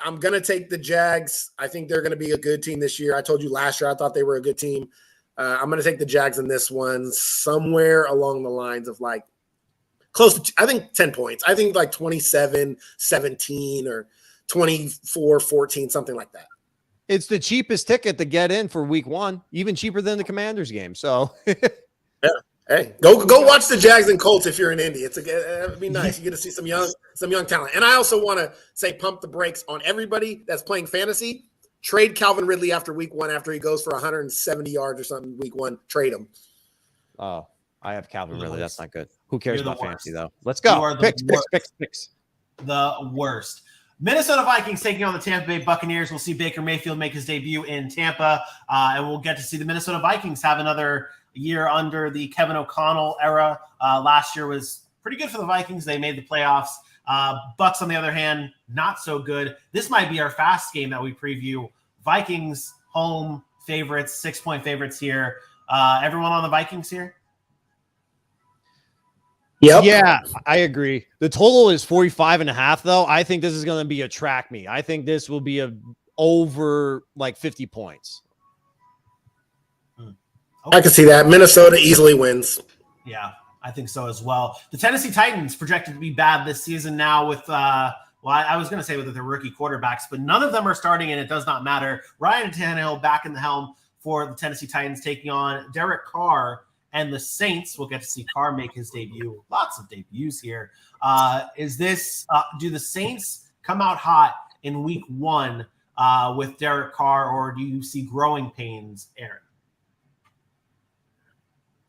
I'm going to take the Jags. I think they're going to be a good team this year. I told you last year I thought they were a good team. I'm going to take the Jags in this one somewhere along the lines of like close to, I think 10 points. I think like 27-17 or 24-14, something like that. It's the cheapest ticket to get in for week 1, even cheaper than the Commanders game. So yeah. Hey, go watch the Jags and Colts if you're in Indy. It'd be nice. You get to see some young talent. And I also want to say pump the brakes on everybody that's playing fantasy. Trade Calvin Ridley after week 1 after he goes for 170 yards or something week 1. Trade him. Oh, I have Calvin Ridley. That's not good. Who cares about worst. fantasy, though? Let's go. Picks. The worst. Minnesota Vikings taking on the Tampa Bay Buccaneers. We'll see Baker Mayfield make his debut in Tampa, and we'll get to see the Minnesota Vikings have another year under the Kevin O'Connell era. Last year was pretty good for the Vikings. They made the playoffs. Bucks, on the other hand, not so good. This might be our fast game that we preview. Vikings home favorites, 6-point favorites here. Everyone on the Vikings here? Yep. Yeah, I agree. The total is 45.5, though. I think this is going to be a track meet. I think this will be over like 50 points. Okay. I can see that. Minnesota easily wins. Yeah, I think so as well. The Tennessee Titans projected to be bad this season now with, I was going to say with their rookie quarterbacks, but none of them are starting, and it does not matter. Ryan Tannehill back in the helm for the Tennessee Titans, taking on Derek Carr and the Saints. We'll get to see Carr make his debut. Lots of debuts here. Do the Saints come out hot in week 1 with Derek Carr, or do you see growing pains, Aaron?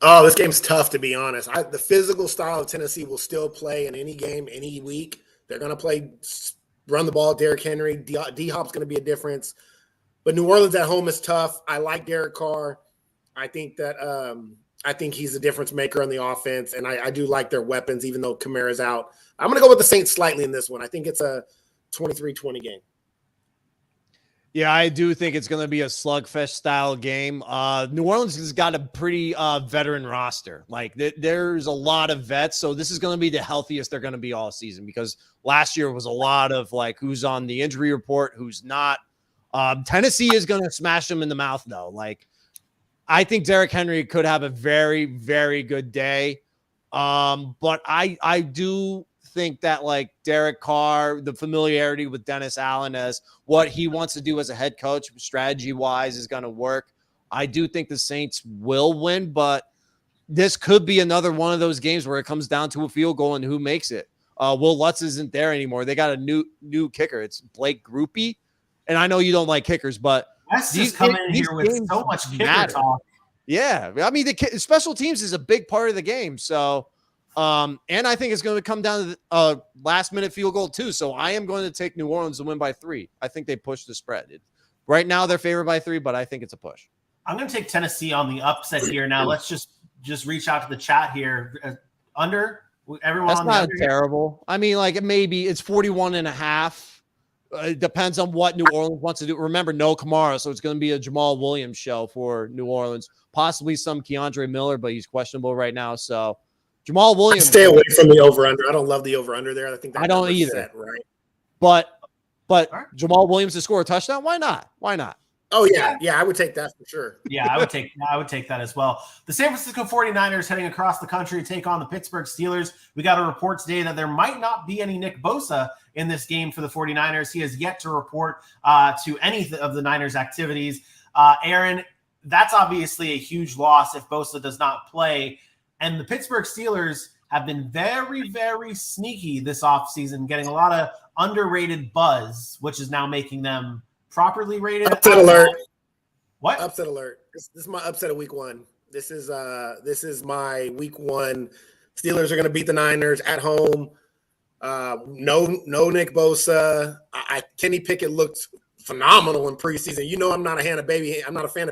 Oh, this game's tough, to be honest. The physical style of Tennessee will still play in any game, any week. They're going to run the ball. Derrick Henry, D-Hop's going to be a difference. But New Orleans at home is tough. I like Derek Carr. I think he's a difference maker on the offense, and I do like their weapons, even though Kamara's out. I'm going to go with the Saints slightly in this one. I think it's a 23-20 game. Yeah, I do think it's going to be a slugfest style game. New Orleans has got a pretty veteran roster. Like there's a lot of vets, so this is going to be the healthiest they're going to be all season, because last year was a lot of like who's on the injury report, who's not. Tennessee is going to smash them in the mouth, though. Like I think Derrick Henry could have a very, very good day, but I do think that like Derek Carr, the familiarity with Dennis Allen as what he wants to do as a head coach strategy wise is going to work. I do think the Saints will win, but this could be another one of those games where it comes down to a field goal and who makes it. Will Lutz isn't there anymore. They got a new kicker. It's Blake Grupe. And I know you don't like kickers, but Wes is coming in here with so much kicker talk. Yeah, I mean, the special teams is a big part of the game. So, and I think it's going to come down to the last-minute field goal too. So I am going to take New Orleans to win by 3. I think they push the spread. Right now they're favored by 3, but I think it's a push. I'm going to take Tennessee on the upset here. Now let's just reach out to the chat here. Under everyone. That's on not the terrible. I mean, like maybe it's 41.5. It depends on what New Orleans wants to do. Remember, no Kamara, so it's going to be a Jamal Williams show for New Orleans. Possibly some Keandre Miller, but he's questionable right now. So Jamal Williams. Stay away from the over/under. I don't love the over/under there. I think that I don't either. Set, right? But right. Jamal Williams to score a touchdown. Why not? Why not? Oh yeah, I would take that for sure. Yeah, I would take that as well. The San Francisco 49ers heading across the country to take on the Pittsburgh Steelers. We got a report today that there might not be any Nick Bosa in this game for the 49ers. He has yet to report to any of the Niners activities. Aaron, that's obviously a huge loss if Bosa does not play. And the Pittsburgh Steelers have been very, very sneaky this offseason, getting a lot of underrated buzz, which is now making them properly rated. Upset alert. What? Upset alert. This is my upset of week 1. This is my week 1. Steelers are going to beat the Niners at home. No Nick Bosa. Kenny Pickett looked phenomenal in preseason. You know, I'm not a fan of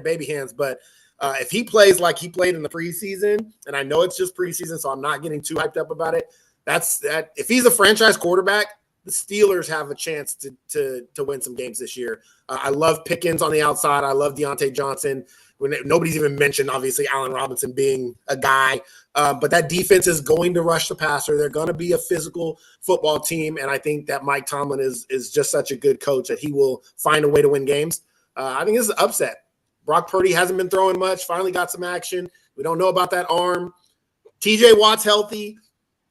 baby hands, but if he plays like he played in the preseason, and I know it's just preseason, so I'm not getting too hyped up about it. That's that. If he's a franchise quarterback, the Steelers have a chance to win some games this year. I love Pickens on the outside. I love Deontay Johnson. Nobody's even mentioned, obviously, Allen Robinson being a guy. But that defense is going to rush the passer. They're going to be a physical football team, and I think that Mike Tomlin is just such a good coach that he will find a way to win games. I think this is an upset. Brock Purdy hasn't been throwing much, finally got some action. We don't know about that arm. TJ Watt's healthy.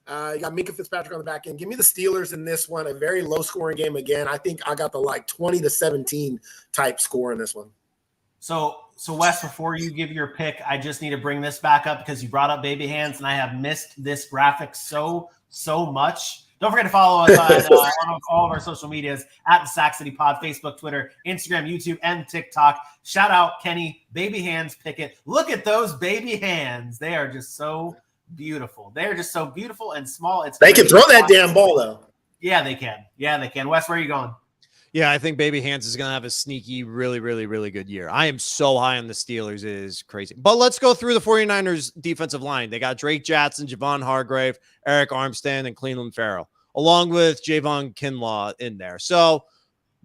You got Minka Fitzpatrick on the back end. Give me the Steelers in this one, a very low-scoring game again. I think I got the 20-17 type score in this one. So Wes, before you give your pick, I just need to bring this back up because you brought up baby hands, and I have missed this graphic so much. Don't forget to follow us on all of our social medias at the Sac City Pod, Facebook, Twitter, Instagram, YouTube, and TikTok. Shout out Kenny, baby hands Pickett. Look at those baby hands. They are just so beautiful. They're just so beautiful and small. They can throw that damn ball, though. Yeah, they can. Wes, where are you going? Yeah, I think Baby Hands is going to have a sneaky, really, really, really good year. I am so high on the Steelers. It is crazy. But let's go through the 49ers defensive line. They got Drake Jackson, Javon Hargrave, Eric Armstead, and Cleveland Farrell, along with Javon Kinlaw in there. So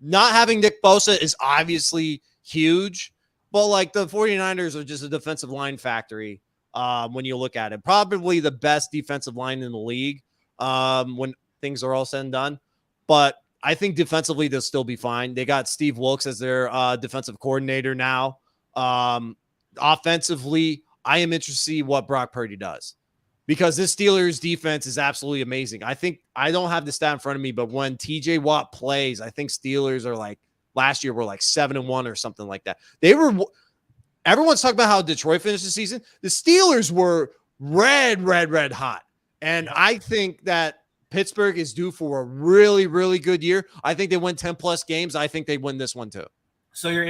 not having Nick Bosa is obviously huge, but the 49ers are just a defensive line factory. When you look at it, probably the best defensive line in the league when things are all said and done. But I think defensively they'll still be fine. They got Steve Wilkes as their defensive coordinator now. Offensively, I am interested to see what Brock Purdy does because this Steelers defense is absolutely amazing. I don't have the stat in front of me, but when TJ Watt plays, I think Steelers are last year were 7-1 or something like that. Everyone's talking about how Detroit finished the season. The Steelers were red hot. And I think that Pittsburgh is due for a really, really good year. I think they win 10-plus games. I think they win this one too. So your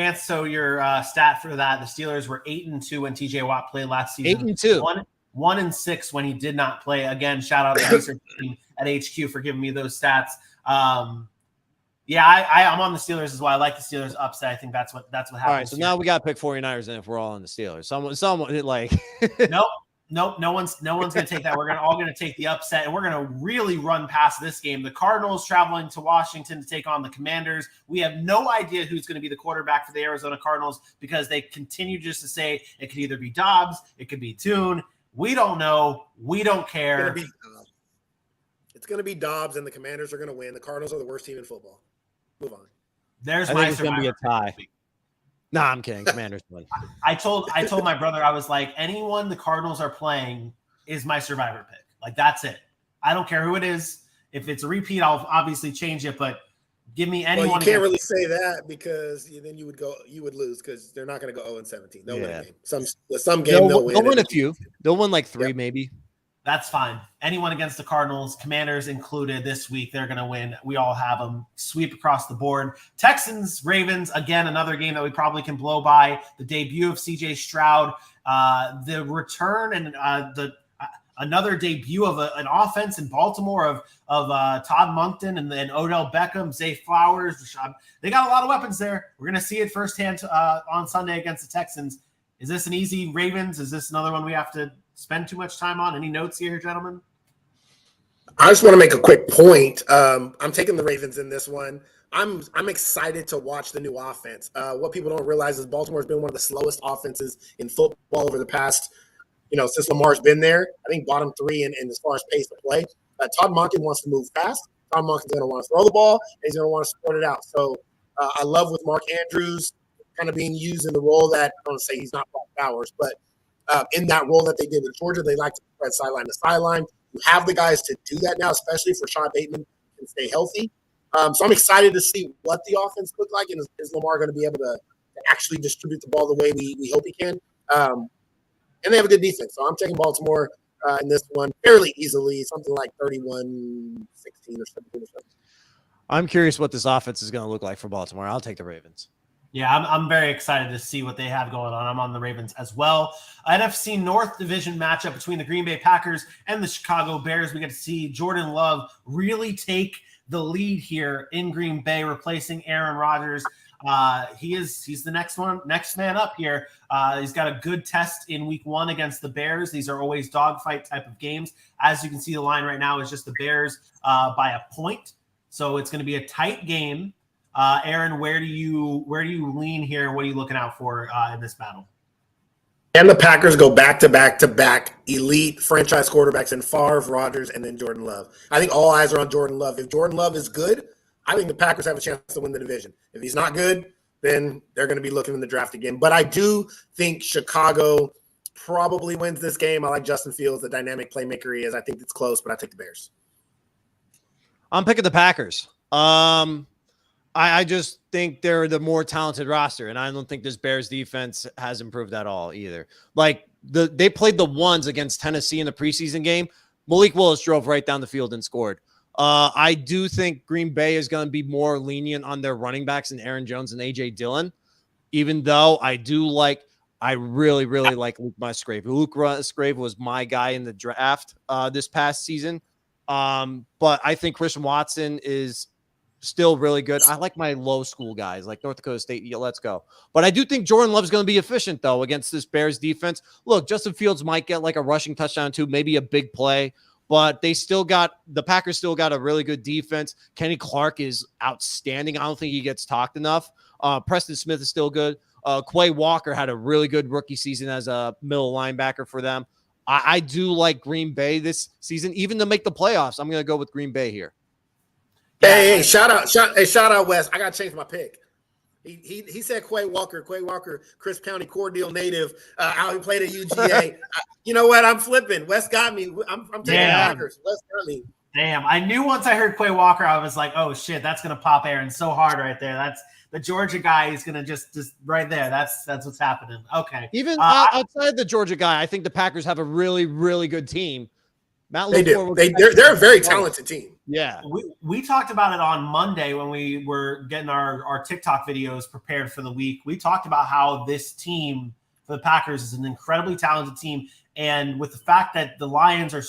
stat for that, the Steelers were 8-2 when TJ Watt played last season. 8-2. 1-6 when he did not play. Again, shout out to the research team at HQ for giving me those stats. Yeah, I'm on the Steelers as well. I like the Steelers upset. I think that's what happens. All right, so now we got to pick 49ers in if we're all on the Steelers. Someone Nope. No one's going to take that. We're all going to take the upset, and we're going to really run past this game. The Cardinals traveling to Washington to take on the Commanders. We have no idea who's going to be the quarterback for the Arizona Cardinals because they continue just to say it could either be Dobbs, it could be Tune. We don't know. We don't care. It's going to be Dobbs, and the Commanders are going to win. The Cardinals are the worst team in football. Move on. I think it's going to be a tie. Nah, I'm kidding. Commanders win. I told my brother, I was like, anyone the Cardinals are playing is my survivor pick. That's it. I don't care who it is. If it's a repeat, I'll obviously change it, but give me anyone. Well, you can't really say that because then you would lose because they're not going to go 0-17. They'll win a game. Some game they'll win. They'll win a few. They'll win 3 maybe. That's fine. Anyone against the Cardinals, Commanders included this week, they're going to win. We all have them. Sweep across the board. Texans, Ravens, again, another game that we probably can blow by. The debut of C.J. Stroud, the return and another debut of an offense in Baltimore of Todd Monken and then Odell Beckham, Zay Flowers, Rashad. They got a lot of weapons there. We're going to see it firsthand on Sunday against the Texans. Is this an easy Ravens? Is this another one we have to spend too much time on? Any notes here, gentlemen? I just want to make a quick point. I'm taking the Ravens in this one. I'm excited to watch the new offense. What people don't realize is Baltimore's been one of the slowest offenses in football over the past, since Lamar's been there. I think bottom 3 in as far as pace of play. Todd Monken wants to move fast. Todd Monken's going to want to throw the ball, and he's going to want to spread it out. So I love with Mark Andrews kind of being used in the role that, I don't want to say he's not Brock Bowers, but in that role that they did with Georgia, they like to spread sideline to sideline. You have the guys to do that now, especially if Rashad Bateman can stay healthy. So I'm excited to see what the offense looks like, and is Lamar going to be able to actually distribute the ball the way we hope he can. And they have a good defense. So I'm taking Baltimore in this one fairly easily, something like 31-16 or 17 or something. I'm curious what this offense is going to look like for Baltimore. I'll take the Ravens. Yeah, I'm very excited to see what they have going on. I'm on the Ravens as well. NFC North division matchup between the Green Bay Packers and the Chicago Bears. We get to see Jordan Love really take the lead here in Green Bay, replacing Aaron Rodgers. He's the next man up here. He's got a good test in week 1 against the Bears. These are always dogfight type of games. As you can see, the line right now is just the Bears by a point. So it's going to be a tight game. Aaron, where do you lean here, and what are you looking out for in this battle? And the Packers go back-to-back elite franchise quarterbacks in Favre, Rodgers, and then Jordan Love. I think all eyes are on Jordan Love. If Jordan Love is good, I think the Packers have a chance to win the division. If he's not good, then they're going to be looking in the draft again. But I do think Chicago probably wins this game. I like Justin Fields, the dynamic playmaker he is. I think it's close, but I take the Bears. I'm picking the Packers. I just think they're the more talented roster, and I don't think this Bears defense has improved at all either. Like they played the ones against Tennessee in the preseason game. Malik Willis drove right down the field and scored. I do think Green Bay is going to be more lenient on their running backs than Aaron Jones and A.J. Dillon, even though I really, really like Luke Musgrave. Luke Musgrave was my guy in the draft this past season. But I think Christian Watson is still really good. I like my low school guys like North Dakota State. Yeah, let's go. But I do think Jordan Love's going to be efficient, though, against this Bears defense. Look, Justin Fields might get like a rushing touchdown, too, maybe a big play. But the Packers still got a really good defense. Kenny Clark is outstanding. I don't think he gets talked enough. Preston Smith is still good. Quay Walker had a really good rookie season as a middle linebacker for them. I do like Green Bay this season, even to make the playoffs. I'm going to go with Green Bay here. Hey, shout out, Wes. I got to change my pick. He said Quay Walker, Crisp County Cordele native, how he played at UGA. You know what? I'm flipping. Wes got me. I'm taking the Packers. Wes got me. Damn. I knew once I heard Quay Walker, I was like, oh, shit, that's going to pop Aaron so hard right there. That's the Georgia guy. He's going to just right there. That's what's happening. Okay. Even outside the Georgia guy, I think the Packers have a really, really good team. They do. They're a very talented team. Yeah. We talked about it on Monday when we were getting our TikTok videos prepared for the week. We talked about how this team for the Packers is an incredibly talented team. And with the fact that the Lions are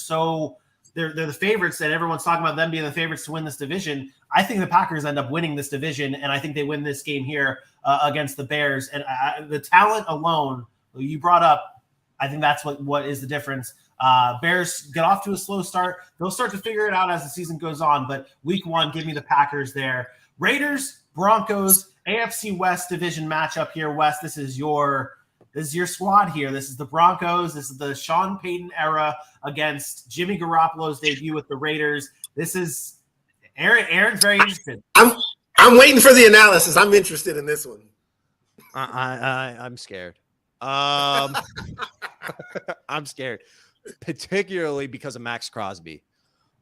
they're the favorites, and everyone's talking about them being the favorites to win this division, I think the Packers end up winning this division, and I think they win this game here against the Bears. And the talent alone you brought up, I think that's what is the difference. Bears get off to a slow start. They'll start to figure it out as the season goes on, but week 1, give me the Packers there. Raiders, Broncos, AFC West division matchup here. West, this is your squad here. This is the Broncos. This is the Sean Payton era against Jimmy Garoppolo's debut with the Raiders. This is Aaron's very interested. I'm waiting for the analysis. I'm interested in this one. I'm scared. I'm scared. Particularly because of Max Crosby.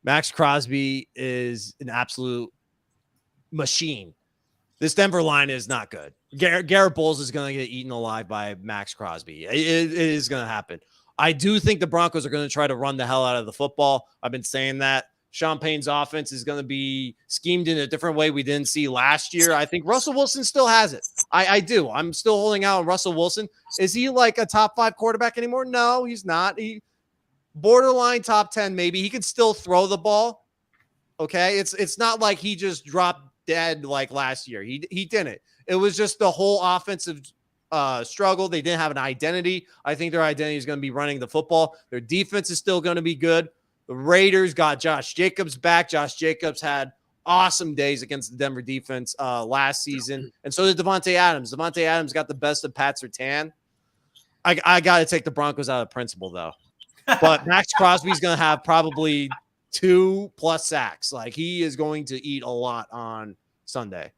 Max Crosby is an absolute machine. This Denver line is not good. Garrett Bowles is going to get eaten alive by Max Crosby. It is going to happen. I do think the Broncos are going to try to run the hell out of the football. I've been saying that. Sean Payton's offense is going to be schemed in a different way we didn't see last year. I think Russell Wilson still has it. I do. I'm still holding out on Russell Wilson. Is he like a top 5 quarterback anymore? No, he's not. He borderline top 10 maybe. He can still throw the ball. Okay, it's not like he just dropped dead like last year. He didn't. It was just the whole offensive struggle. They didn't have an identity. I think their identity is going to be running the football. Their defense is still going to be good. The Raiders got Josh Jacobs back. Josh Jacobs had awesome days against the Denver defense last season. And so did Devontae Adams. Devontae Adams got the best of Pat Surtain. I got to take the Broncos out of principle, though. But Max Crosby's going to have probably 2+ sacks. Like, he is going to eat a lot on Sunday.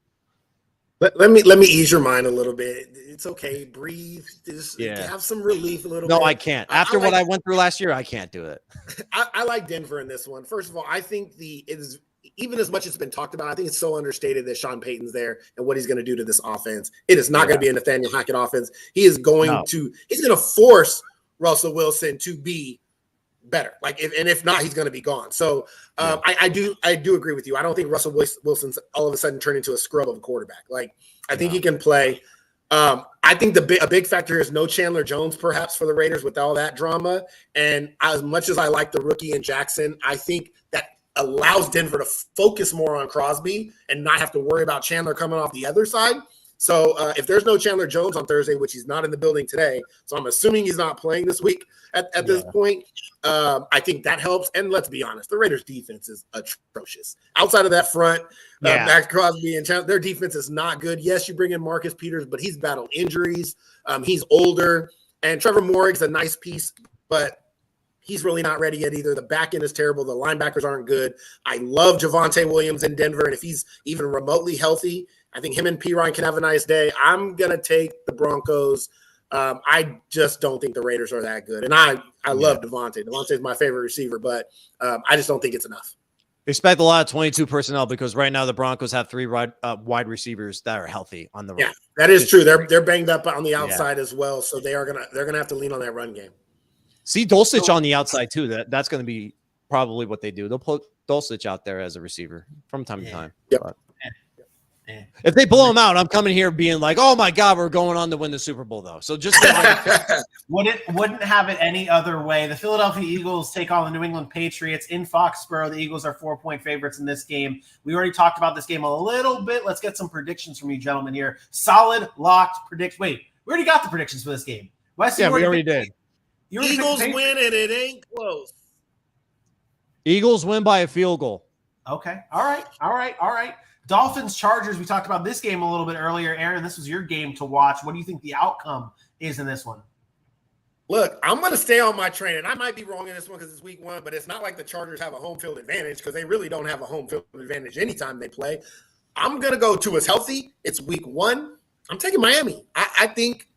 Let me ease your mind a little bit. It's okay. Breathe. Just have some relief a little bit. No, I can't. After what I went through last year, I can't do it. I like Denver in this one. First of all, I think even as much as it's been talked about, I think it's so understated that Sean Payton's there and what he's going to do to this offense. It is not going to be a Nathaniel Hackett offense. He is going to force Russell Wilson to be better. If not, he's going to be gone. So I do agree with you. I don't think Russell Wilson's all of a sudden turned into a scrub of a quarterback. I think he can play. I think a big factor is no Chandler Jones, perhaps, for the Raiders with all that drama. And as much as I like the rookie in Jackson, I think that allows Denver to focus more on Crosby and not have to worry about Chandler coming off the other side. So if there's no Chandler Jones on Thursday, which he's not in the building today, so I'm assuming he's not playing this week at this point, I think that helps. And let's be honest, the Raiders' defense is atrocious. Outside of that front, Max Crosby and Chandler, their defense is not good. Yes, you bring in Marcus Peters, but he's battled injuries. He's older. And Trevor Morrigg's a nice piece, but he's really not ready yet either. The back end is terrible. The linebackers aren't good. I love Javonte Williams in Denver, and if he's even remotely healthy, I think him and Perine can have a nice day. I'm going to take the Broncos. I just don't think the Raiders are that good. And I love Devontae. Devontae is my favorite receiver, but I just don't think it's enough. Expect a lot of 22 personnel because right now the Broncos have 3 wide receivers that are healthy on the run. Yeah, that is true. They're banged up on the outside as well, so they're gonna have to lean on that run game. See Dulcich on the outside too. That's going to be probably what they do. They'll put Dulcich out there as a receiver from time to time. Yep. But if they blow him out, I'm coming here being like, "Oh my God, we're going on to win the Super Bowl, though." So just wouldn't have it any other way. The Philadelphia Eagles take on the New England Patriots in Foxborough. The Eagles are 4-point favorites in this game. We already talked about this game a little bit. Let's get some predictions from you gentlemen here. Solid, locked predict. Wait, we already got the predictions for this game. Wes, we already did. Eagles win and it ain't close. Eagles win by a field goal. Okay. All right. Dolphins, Chargers. We talked about this game a little bit earlier. Aaron, this was your game to watch. What do you think the outcome is in this one? Look, I'm going to stay on my train, and I might be wrong in this one because it's week 1, but it's not like the Chargers have a home field advantage because they really don't have a home field advantage anytime they play. I'm going to go to as healthy. It's week 1. I'm taking Miami. I think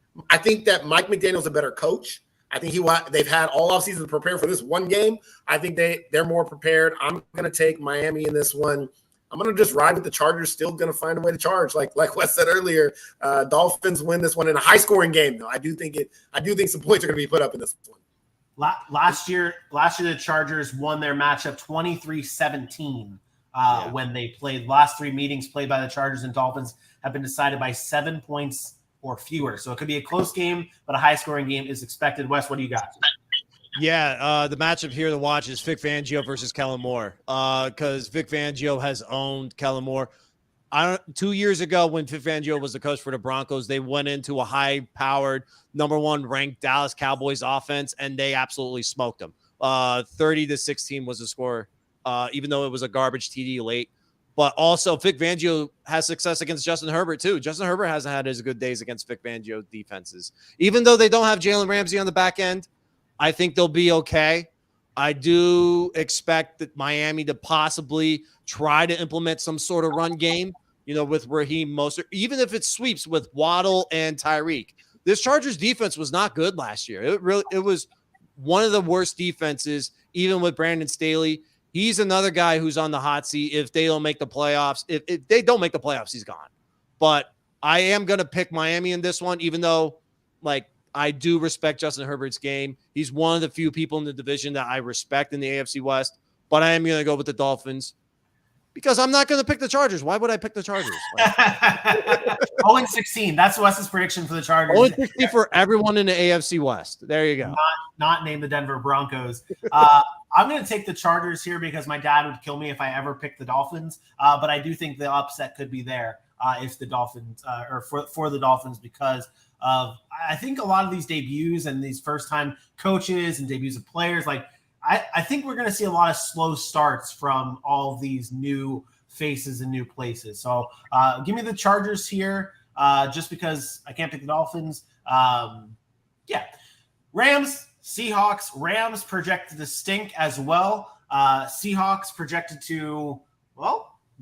that Mike McDaniel's a better coach. I think they've had all offseason to prepare for this one game. I think they're more prepared. I'm going to take Miami in this one. I'm going to just ride with the Chargers, still going to find a way to charge. Like Wes said earlier, Dolphins win this one in a high-scoring game, though. I do think some points are going to be put up in this one. Last year, the Chargers won their matchup 23-17 when they played. Last 3 meetings played by the Chargers and Dolphins have been decided by 7 points or fewer. So it could be a close game, but a high-scoring game is expected. Wes, what do you got? Yeah, the matchup here to watch is Vic Fangio versus Kellen Moore because Vic Fangio has owned Kellen Moore. 2 years ago when Vic Fangio was the coach for the Broncos, they went into a high-powered, number 1 ranked Dallas Cowboys offense, and they absolutely smoked them. 30-16 was the score, even though it was a garbage TD late. But also, Vic Fangio has success against Justin Herbert, too. Justin Herbert hasn't had as good days against Vic Fangio defenses. Even though they don't have Jalen Ramsey on the back end, I think they'll be okay. I do expect that Miami to possibly try to implement some sort of run game, with Raheem Mostert, even if it sweeps with Waddle and Tyreek. This Chargers defense was not good last year. It was one of the worst defenses, even with Brandon Staley. He's another guy who's on the hot seat if they don't make the playoffs. If they don't make the playoffs, he's gone. But I am going to pick Miami in this one, even though, I do respect Justin Herbert's game. He's one of the few people in the division that I respect in the AFC West, but I am going to go with the Dolphins because I'm not going to pick the Chargers. Why would I pick the Chargers? 0-16. That's Wes's prediction for the Chargers. 0-16 for everyone in the AFC West. There you go. Not name the Denver Broncos. I'm going to take the Chargers here because my dad would kill me if I ever picked the Dolphins. But I do think the upset could be there if the Dolphins or for the Dolphins because of I think a lot of these debuts and these first time coaches and debuts of players. Like I think we're going to see a lot of slow starts from all of these new faces and new places. So give me the Chargers here just because I can't pick the Dolphins. Rams, Seahawks. Rams projected to stink as well. Seahawks projected to,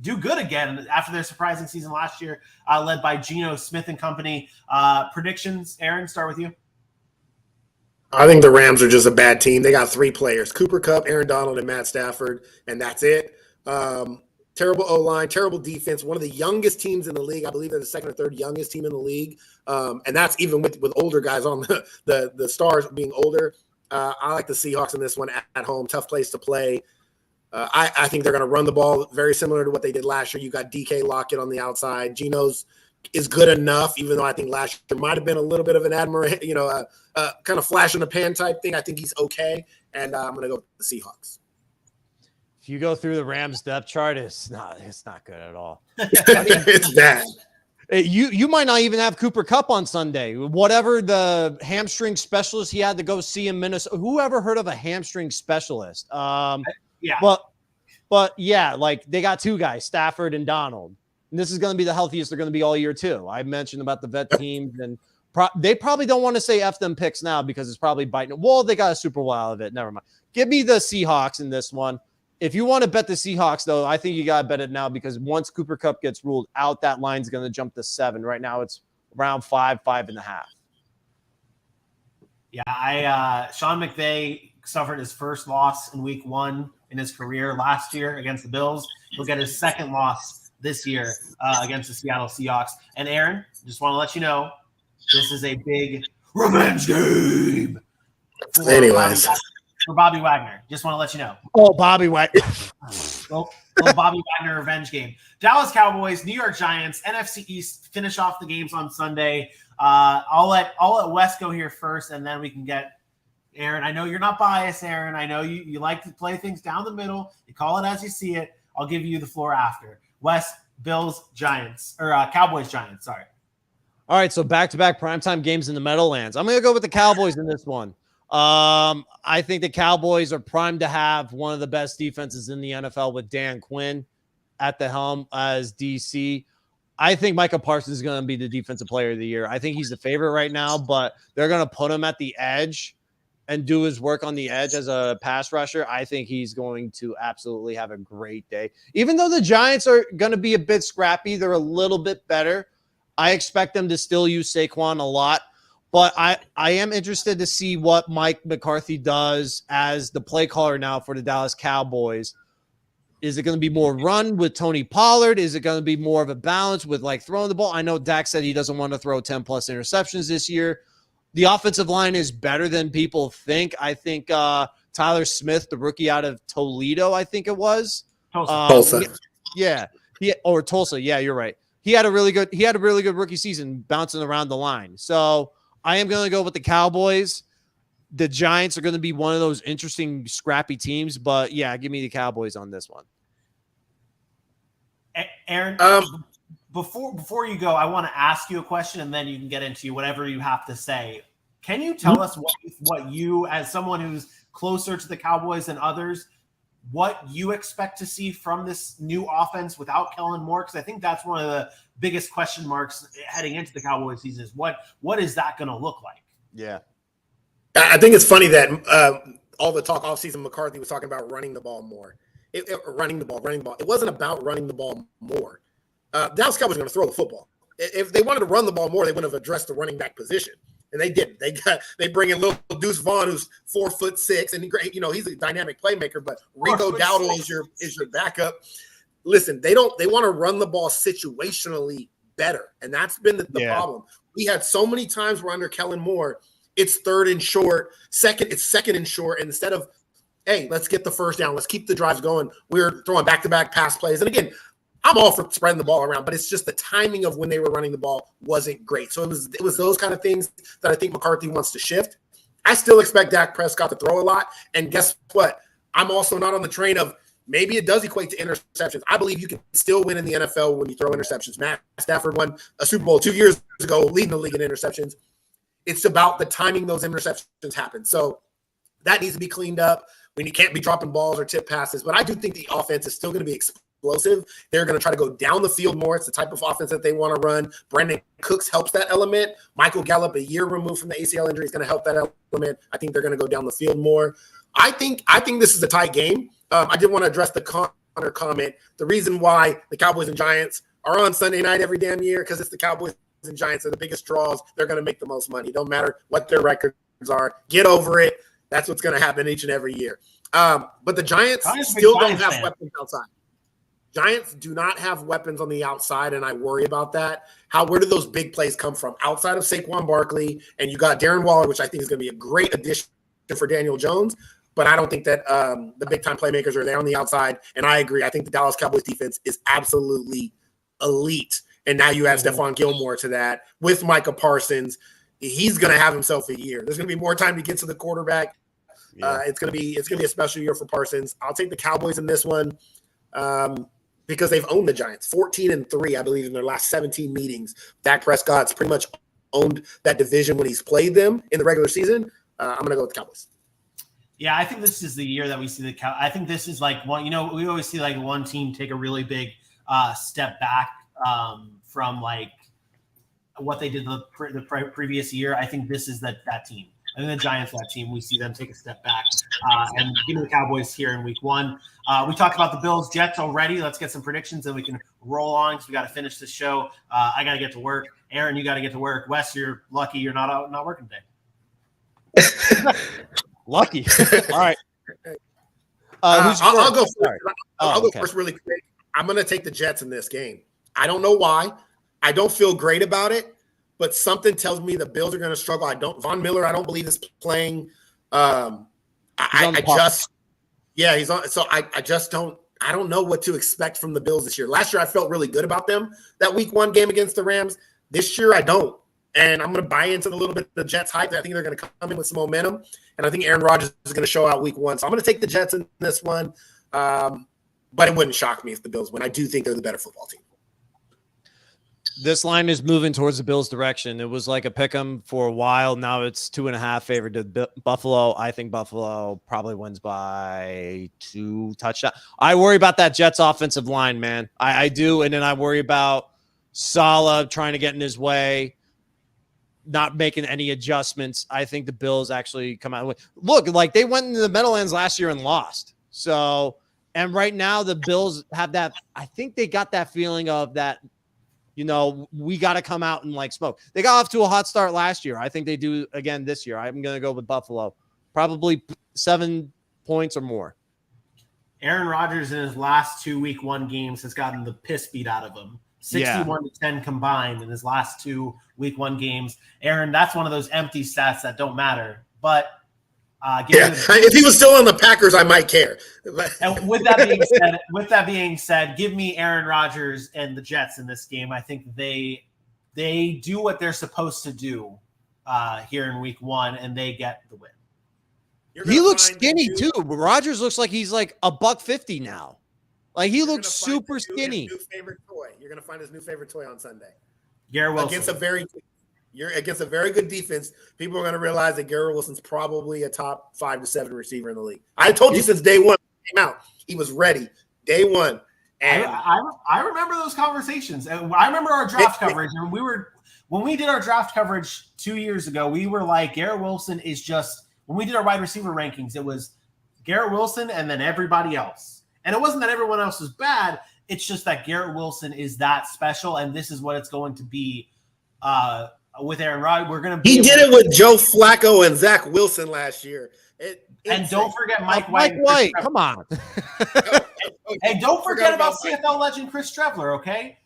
do good again after their surprising season last year, led by Geno Smith and company. Predictions, Aaron, start with you. I think the Rams are just a bad team. They got 3 players, Cooper Kupp, Aaron Donald, and Matt Stafford, and that's it. Terrible O-line, terrible defense, one of the youngest teams in the league. I believe they're the second or third youngest team in the league. And that's even with older guys on the stars being older. I like the Seahawks in this one at home. Tough place to play. I think they're going to run the ball very similar to what they did last year. You got DK Lockett on the outside. Geno's is good enough, even though I think last year might have been a little bit of an kind of flash in the pan type thing. I think he's okay. And I'm going to go with the Seahawks. If you go through the Rams depth chart, it's not good at all. It's bad. You might not even have Cooper Kupp on Sunday. Whatever the hamstring specialist he had to go see in Minnesota. Whoever heard of a hamstring specialist? Yeah. But yeah, like they got 2 guys, Stafford and Donald. And this is going to be the healthiest they're going to be all year too. I mentioned about the vet teams, and they probably don't want to say F them picks now because it's probably biting. Well, they got a Super Bowl out of it. Never mind. Give me the Seahawks in this one. If you want to bet the Seahawks, though, I think you got to bet it now because once Cooper Kupp gets ruled out, that line's going to jump to 7. Right now, it's around 5.5. Yeah, Sean McVay suffered his first loss in week 1 in his career last year against the Bills. He'll get his second loss this year against the Seattle Seahawks. And Aaron, just want to let you know, this is a big revenge game. Anyways. For Bobby Wagner. Just want to let you know. Oh, Bobby Wagner. little Bobby Wagner revenge game. Dallas Cowboys, New York Giants, NFC East finish off the games on Sunday. I'll let Wes go here first, and then we can get Aaron. I know you're not biased, Aaron. I know you like to play things down the middle. You call it as you see it. I'll give you the floor after. Wes, Bills, Giants, or Cowboys, Giants. Sorry. All right, so back-to-back primetime games in the Meadowlands. I'm going to go with the Cowboys in this one. I think the Cowboys are primed to have one of the best defenses in the NFL with Dan Quinn at the helm as DC. I think Micah Parsons is going to be the defensive player of the year. I think he's the favorite right now, but they're going to put him at the edge and do his work on the edge as a pass rusher. I think he's going to absolutely have a great day. Even though the Giants are going to be a bit scrappy, they're a little bit better. I expect them to still use Saquon a lot. But I am interested to see what Mike McCarthy does as the play caller now for the Dallas Cowboys. Is it going to be more run with Tony Pollard? Is it going to be more of a balance with like throwing the ball? I know Dak said he doesn't want to throw 10-plus interceptions this year. The offensive line is better than people think. I think Tyler Smith, the rookie out of Toledo, I think it was. Tulsa. Or Tulsa. Yeah, you're right. He had a really good rookie season bouncing around the line. So I am going to go with the Cowboys. The Giants are going to be one of those interesting, scrappy teams. But, yeah, give me the Cowboys on this one. Aaron, before you go, I want to ask you a question, and then you can get into whatever you have to say. Can you tell us what you, as someone who's closer to the Cowboys than others, what you expect to see from this new offense without Kellen Moore? Because I think that's one of the biggest question marks heading into the Cowboys season is what is that going to look like? Yeah. I think it's funny that all the talk offseason, McCarthy was talking about running the ball more. Running the ball. It wasn't about running the ball more. Dallas Cowboys are going to throw the football. If they wanted to run the ball more, they would have addressed the running back position. And they didn't. They bring in little Deuce Vaughn, who's 4'6", and he's a dynamic playmaker. But Rico Dowdle is your backup. Listen, they want to run the ball situationally better, and that's been the problem. We had so many times where under Kellen Moore, it's third and short, it's second and short, and instead of, hey, let's get the first down, let's keep the drives going, we're throwing back-to-back pass plays. And again, I'm all for spreading the ball around, but it's just the timing of when they were running the ball wasn't great. So it was those kind of things that I think McCarthy wants to shift. I still expect Dak Prescott to throw a lot. And guess what? I'm also not on the train of maybe it does equate to interceptions. I believe you can still win in the NFL when you throw interceptions. Matt Stafford won a Super Bowl 2 years ago, leading the league in interceptions. It's about the timing those interceptions happen. So that needs to be cleaned up. You can't be dropping balls or tip passes. But I do think the offense is still going to be explosive. They're going to try to go down the field more. It's the type of offense that they want to run. Brandon Cooks helps that element. Michael Gallup, a year removed from the ACL injury, is going to help that element. I think they're going to go down the field more. I think this is a tight game. I did want to address the Connor comment. The reason why the Cowboys and Giants are on Sunday night every damn year, because it's the Cowboys and Giants are the biggest draws. They're going to make the most money. Don't matter what their records are. Get over it. That's what's going to happen each and every year. But the Giants still don't have weapons outside. Giants do not have weapons on the outside, and I worry about that. Where do those big plays come from? Outside of Saquon Barkley, and you got Darren Waller, which I think is going to be a great addition for Daniel Jones. But I don't think that the big-time playmakers are there on the outside. And I agree. I think the Dallas Cowboys defense is absolutely elite. And now you add Stephon Gilmore to that with Micah Parsons. He's going to have himself a year. There's going to be more time to get to the quarterback. Yeah. It's going to be a special year for Parsons. I'll take the Cowboys in this one because they've owned the Giants 14-3, I believe, in their last 17 meetings. Dak Prescott's pretty much owned that division when he's played them in the regular season. I'm going to go with the Cowboys. Yeah, I think this is the year that we see the I think this is like one. We always see like one team take a really big step back from like what they did the previous year. I think this is that team. And then the Giants, that team, we see them take a step back and give me the Cowboys here in week one. We talked about the Bills, Jets already. Let's get some predictions and we can roll on because we got to finish this show. I got to get to work. Aaron, you got to get to work. Wes, you're lucky you're not working today. Lucky. All right. I'll go first. I'll go first really quick. I'm going to take the Jets in this game. I don't know why. I don't feel great about it, but something tells me the Bills are going to struggle. Von Miller, I don't believe is playing. He's on. So I just don't. I don't know what to expect from the Bills this year. Last year, I felt really good about them. That week one game against the Rams. This year, I don't. And I'm going to buy into the little bit of the Jets hype. I think they're going to come in with some momentum. And I think Aaron Rodgers is going to show out week one. So I'm going to take the Jets in this one. But it wouldn't shock me if the Bills win. I do think they're the better football team. This line is moving towards the Bills' direction. It was like a pick 'em for a while. Now it's 2.5 favored to Buffalo. I think Buffalo probably wins by 2 touchdowns. I worry about that Jets offensive line, man. I do. And then I worry about Saleh trying to get in his way, not making any adjustments. I think the Bills actually come out. Look, like they went into the Meadowlands last year and lost. So, and right now the Bills have that. I think they got that feeling of that, we got to come out and like smoke. They got off to a hot start last year. I think they do again this year. I'm going to go with Buffalo, probably 7 points or more. Aaron Rodgers in his last 2 week one games has gotten the piss beat out of him. 61-10 combined in his last 2 week one games. Aaron, that's one of those empty stats that don't matter. But if he was still on the Packers, I might care. And with that being said, give me Aaron Rodgers and the Jets in this game. I think they do what they're supposed to do here in week one, and they get the win. He looks skinny too. Rodgers looks like he's like $150 now. Like he looks super skinny. New favorite toy. You're going to find his new favorite toy on Sunday. Garrett Wilson. Against a very good defense. People are going to realize that Garrett Wilson's probably a top 5 to 7 receiver in the league. I told you since day one he came out. He was ready. Day one. And I remember those conversations. And I remember our draft coverage. And when we did our draft coverage 2 years ago, we were like, Garrett Wilson is just, when we did our wide receiver rankings, it was Garrett Wilson and then everybody else. And it wasn't that everyone else was bad. It's just that Garrett Wilson is that special, and this is what it's going to be with Aaron Rodgers. He did it with Joe Flacco and Zach Wilson last year. And don't forget Mike White. Come on. Hey, don't forget about CFL legend Chris Streveler, okay?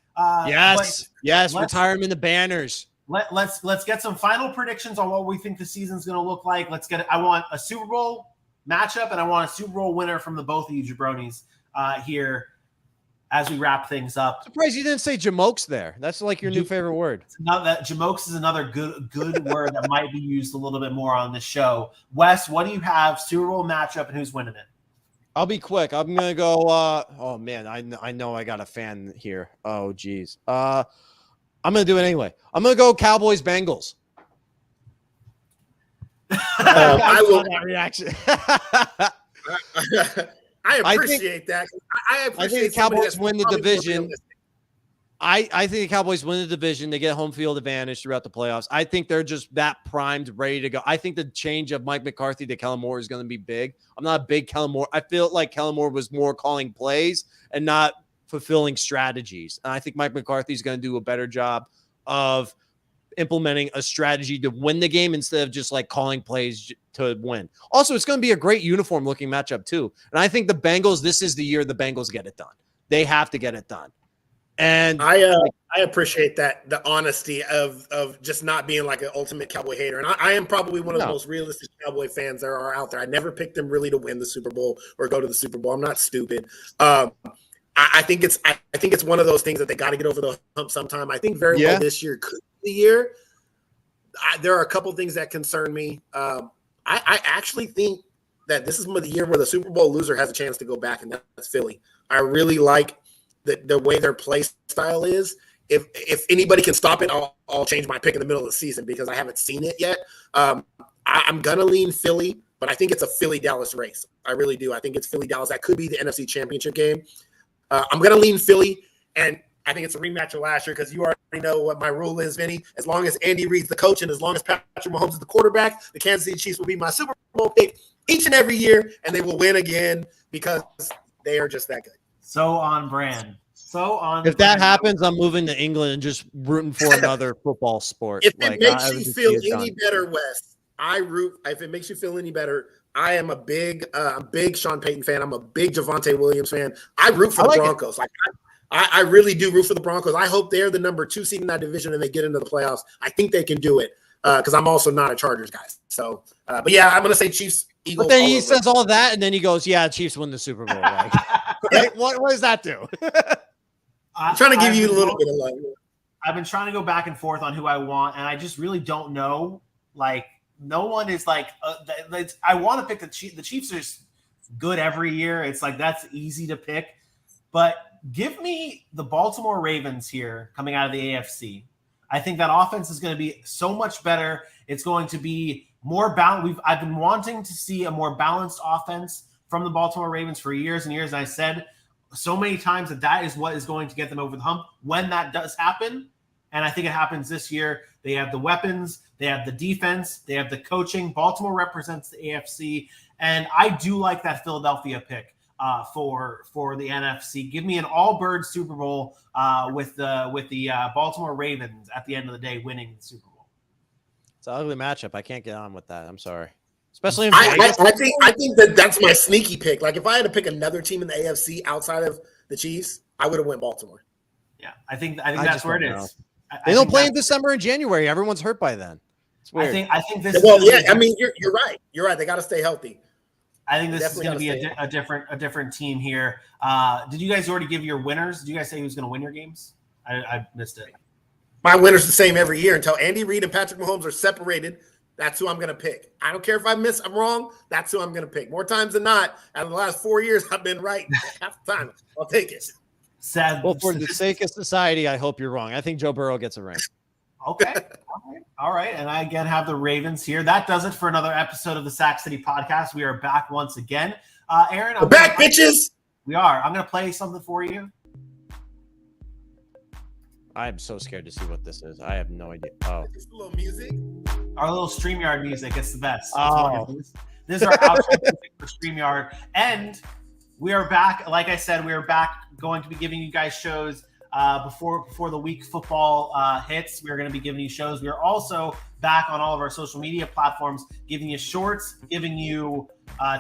Yes. Retire him in the banners. let's get some final predictions on what we think the season's going to look like. I want a Super Bowl matchup, and I want a Super Bowl winner from the both of you jabronis here as we wrap things up. Surprised you didn't say jamokes there. That's like your new favorite word. Jamokes is another good word that might be used a little bit more on this show. Wes, what do you have? Super Bowl matchup, and who's winning it? I'll be quick. I'm gonna go. Oh man, I know I got a fan here. Oh geez. I'm gonna do it anyway. I'm gonna go Cowboys Bengals. I will. That reaction. I appreciate that. I appreciate I think the Cowboys win the division. I think the Cowboys win the division. They get home field advantage throughout the playoffs. I think they're just that primed, ready to go. I think the change of Mike McCarthy to Kellen Moore is going to be big. I'm not a big Kellen Moore. I feel like Kellen Moore was more calling plays and not fulfilling strategies. And I think Mike McCarthy is going to do a better job of implementing a strategy to win the game instead of just like calling plays to win. Also, it's going to be a great uniform looking matchup too. And I think the Bengals, this is the year the Bengals get it done. They have to get it done. And I appreciate that, the honesty of just not being like an ultimate Cowboy hater. And I am probably one of the most realistic Cowboy fans there are out there. I never picked them really to win the Super Bowl or go to the Super Bowl. I'm not stupid. I think it's one of those things that they got to get over the hump sometime. I think very well this year could be the year. There are a couple things that concern me. I actually think that this is the year where the Super Bowl loser has a chance to go back, and that's Philly. I really like the way their play style is. If anybody can stop it, I'll change my pick in the middle of the season because I haven't seen it yet. I'm gonna lean Philly, but I think it's a Philly-Dallas race. I really do. I think it's Philly-Dallas. That could be the NFC Championship game. I'm gonna lean Philly, and I think it's a rematch of last year because you already know what my rule is, Vinny. As long as Andy Reid's the coach and as long as Patrick Mahomes is the quarterback, the Kansas City Chiefs will be my Super Bowl pick each and every year, and they will win again because they are just that good. So on brand. If that happens, I'm moving to England and just rooting for another football sport. If it makes you feel any better, Wes, if it makes you feel any better, I am a big Sean Payton fan. I'm a big Javonte Williams fan. I root for the Broncos. I really do root for the Broncos. I hope they're the number 2 seed in that division and they get into the playoffs. I think they can do it because I'm also not a Chargers guy. So, but yeah, I'm going to say Chiefs, Eagles. But then he says all that and then he goes, yeah, Chiefs win the Super Bowl. Like, what does that do? I'm trying to give you a little bit of love. I've been trying to go back and forth on who I want, and I just really don't know. Like, no one is like, I want to pick the Chiefs. The Chiefs are good every year. It's like, that's easy to pick. But give me the Baltimore Ravens here coming out of the AFC. I think that offense is going to be so much better. It's going to be more balanced. I've been wanting to see a more balanced offense from the Baltimore Ravens for years and years. And I said so many times that is what is going to get them over the hump when that does happen. And I think it happens this year. They have the weapons, they have the defense, they have the coaching. Baltimore represents the AFC. And I do like that Philadelphia pick for the NFC. Give me an all-bird Super Bowl with the Baltimore Ravens at the end of the day winning the Super Bowl. It's an ugly matchup. I can't get on with that. I'm sorry. Especially in I think that's my sneaky pick. Like if I had to pick another team in the AFC outside of the Chiefs, I would have went Baltimore. Yeah, I think that's where it is. They don't play in December and January. Everyone's hurt by then. It's weird. I think this. Well, yeah. I mean, you're right. You're right. They got to stay healthy. I think this is going to be a different team here. Did you guys already give your winners? Did you guys say who's going to win your games? I missed it. My winner's the same every year until Andy Reid and Patrick Mahomes are separated. That's who I'm going to pick. I don't care if I'm wrong. That's who I'm going to pick. More times than not, out of the last 4 years, I've been right half the time. I'll take it. Sad. Well, for the sake of society, I hope you're wrong. I think Joe Burrow gets a ring. Okay. All right. And I again have the Ravens here. That does it for another episode of the Sack City Podcast. We are back once again. Aaron, we're back, bitches. We are. I'm going to play something for you. I'm so scared to see what this is. I have no idea. Oh, just a little music. Our little StreamYard music. It's the best. Oh. This is our outro music for StreamYard. And we are back. Like I said, we are back going to be giving you guys shows before the week football hits. We're going to be giving you shows. We are also back on all of our social media platforms, giving you shorts, giving you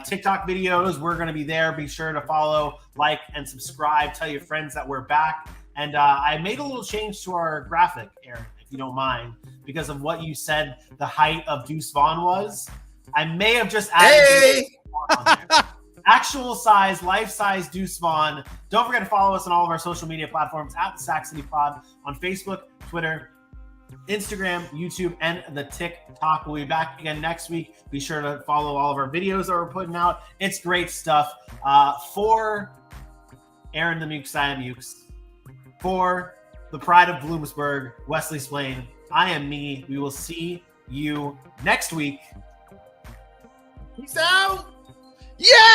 TikTok videos. We're going to be there. Be sure to follow, like, and subscribe. Tell your friends that we're back. And I made a little change to our graphic, Aaron. you don't mind, because of what you said the height of Deuce Vaughn was. I may have just added Deuce Vaughn on there. Actual size, life-size Deuce Vaughn. Don't forget to follow us on all of our social media platforms at the Sac City Pod on Facebook, Twitter, Instagram, YouTube, and the TikTok. We'll be back again next week. Be sure to follow all of our videos that we're putting out. It's great stuff. For Aaron the Mukes, I am Mukes. For the pride of Bloomsburg, Wesley Splain, I am me. We will see you next week. Peace out. Yeah.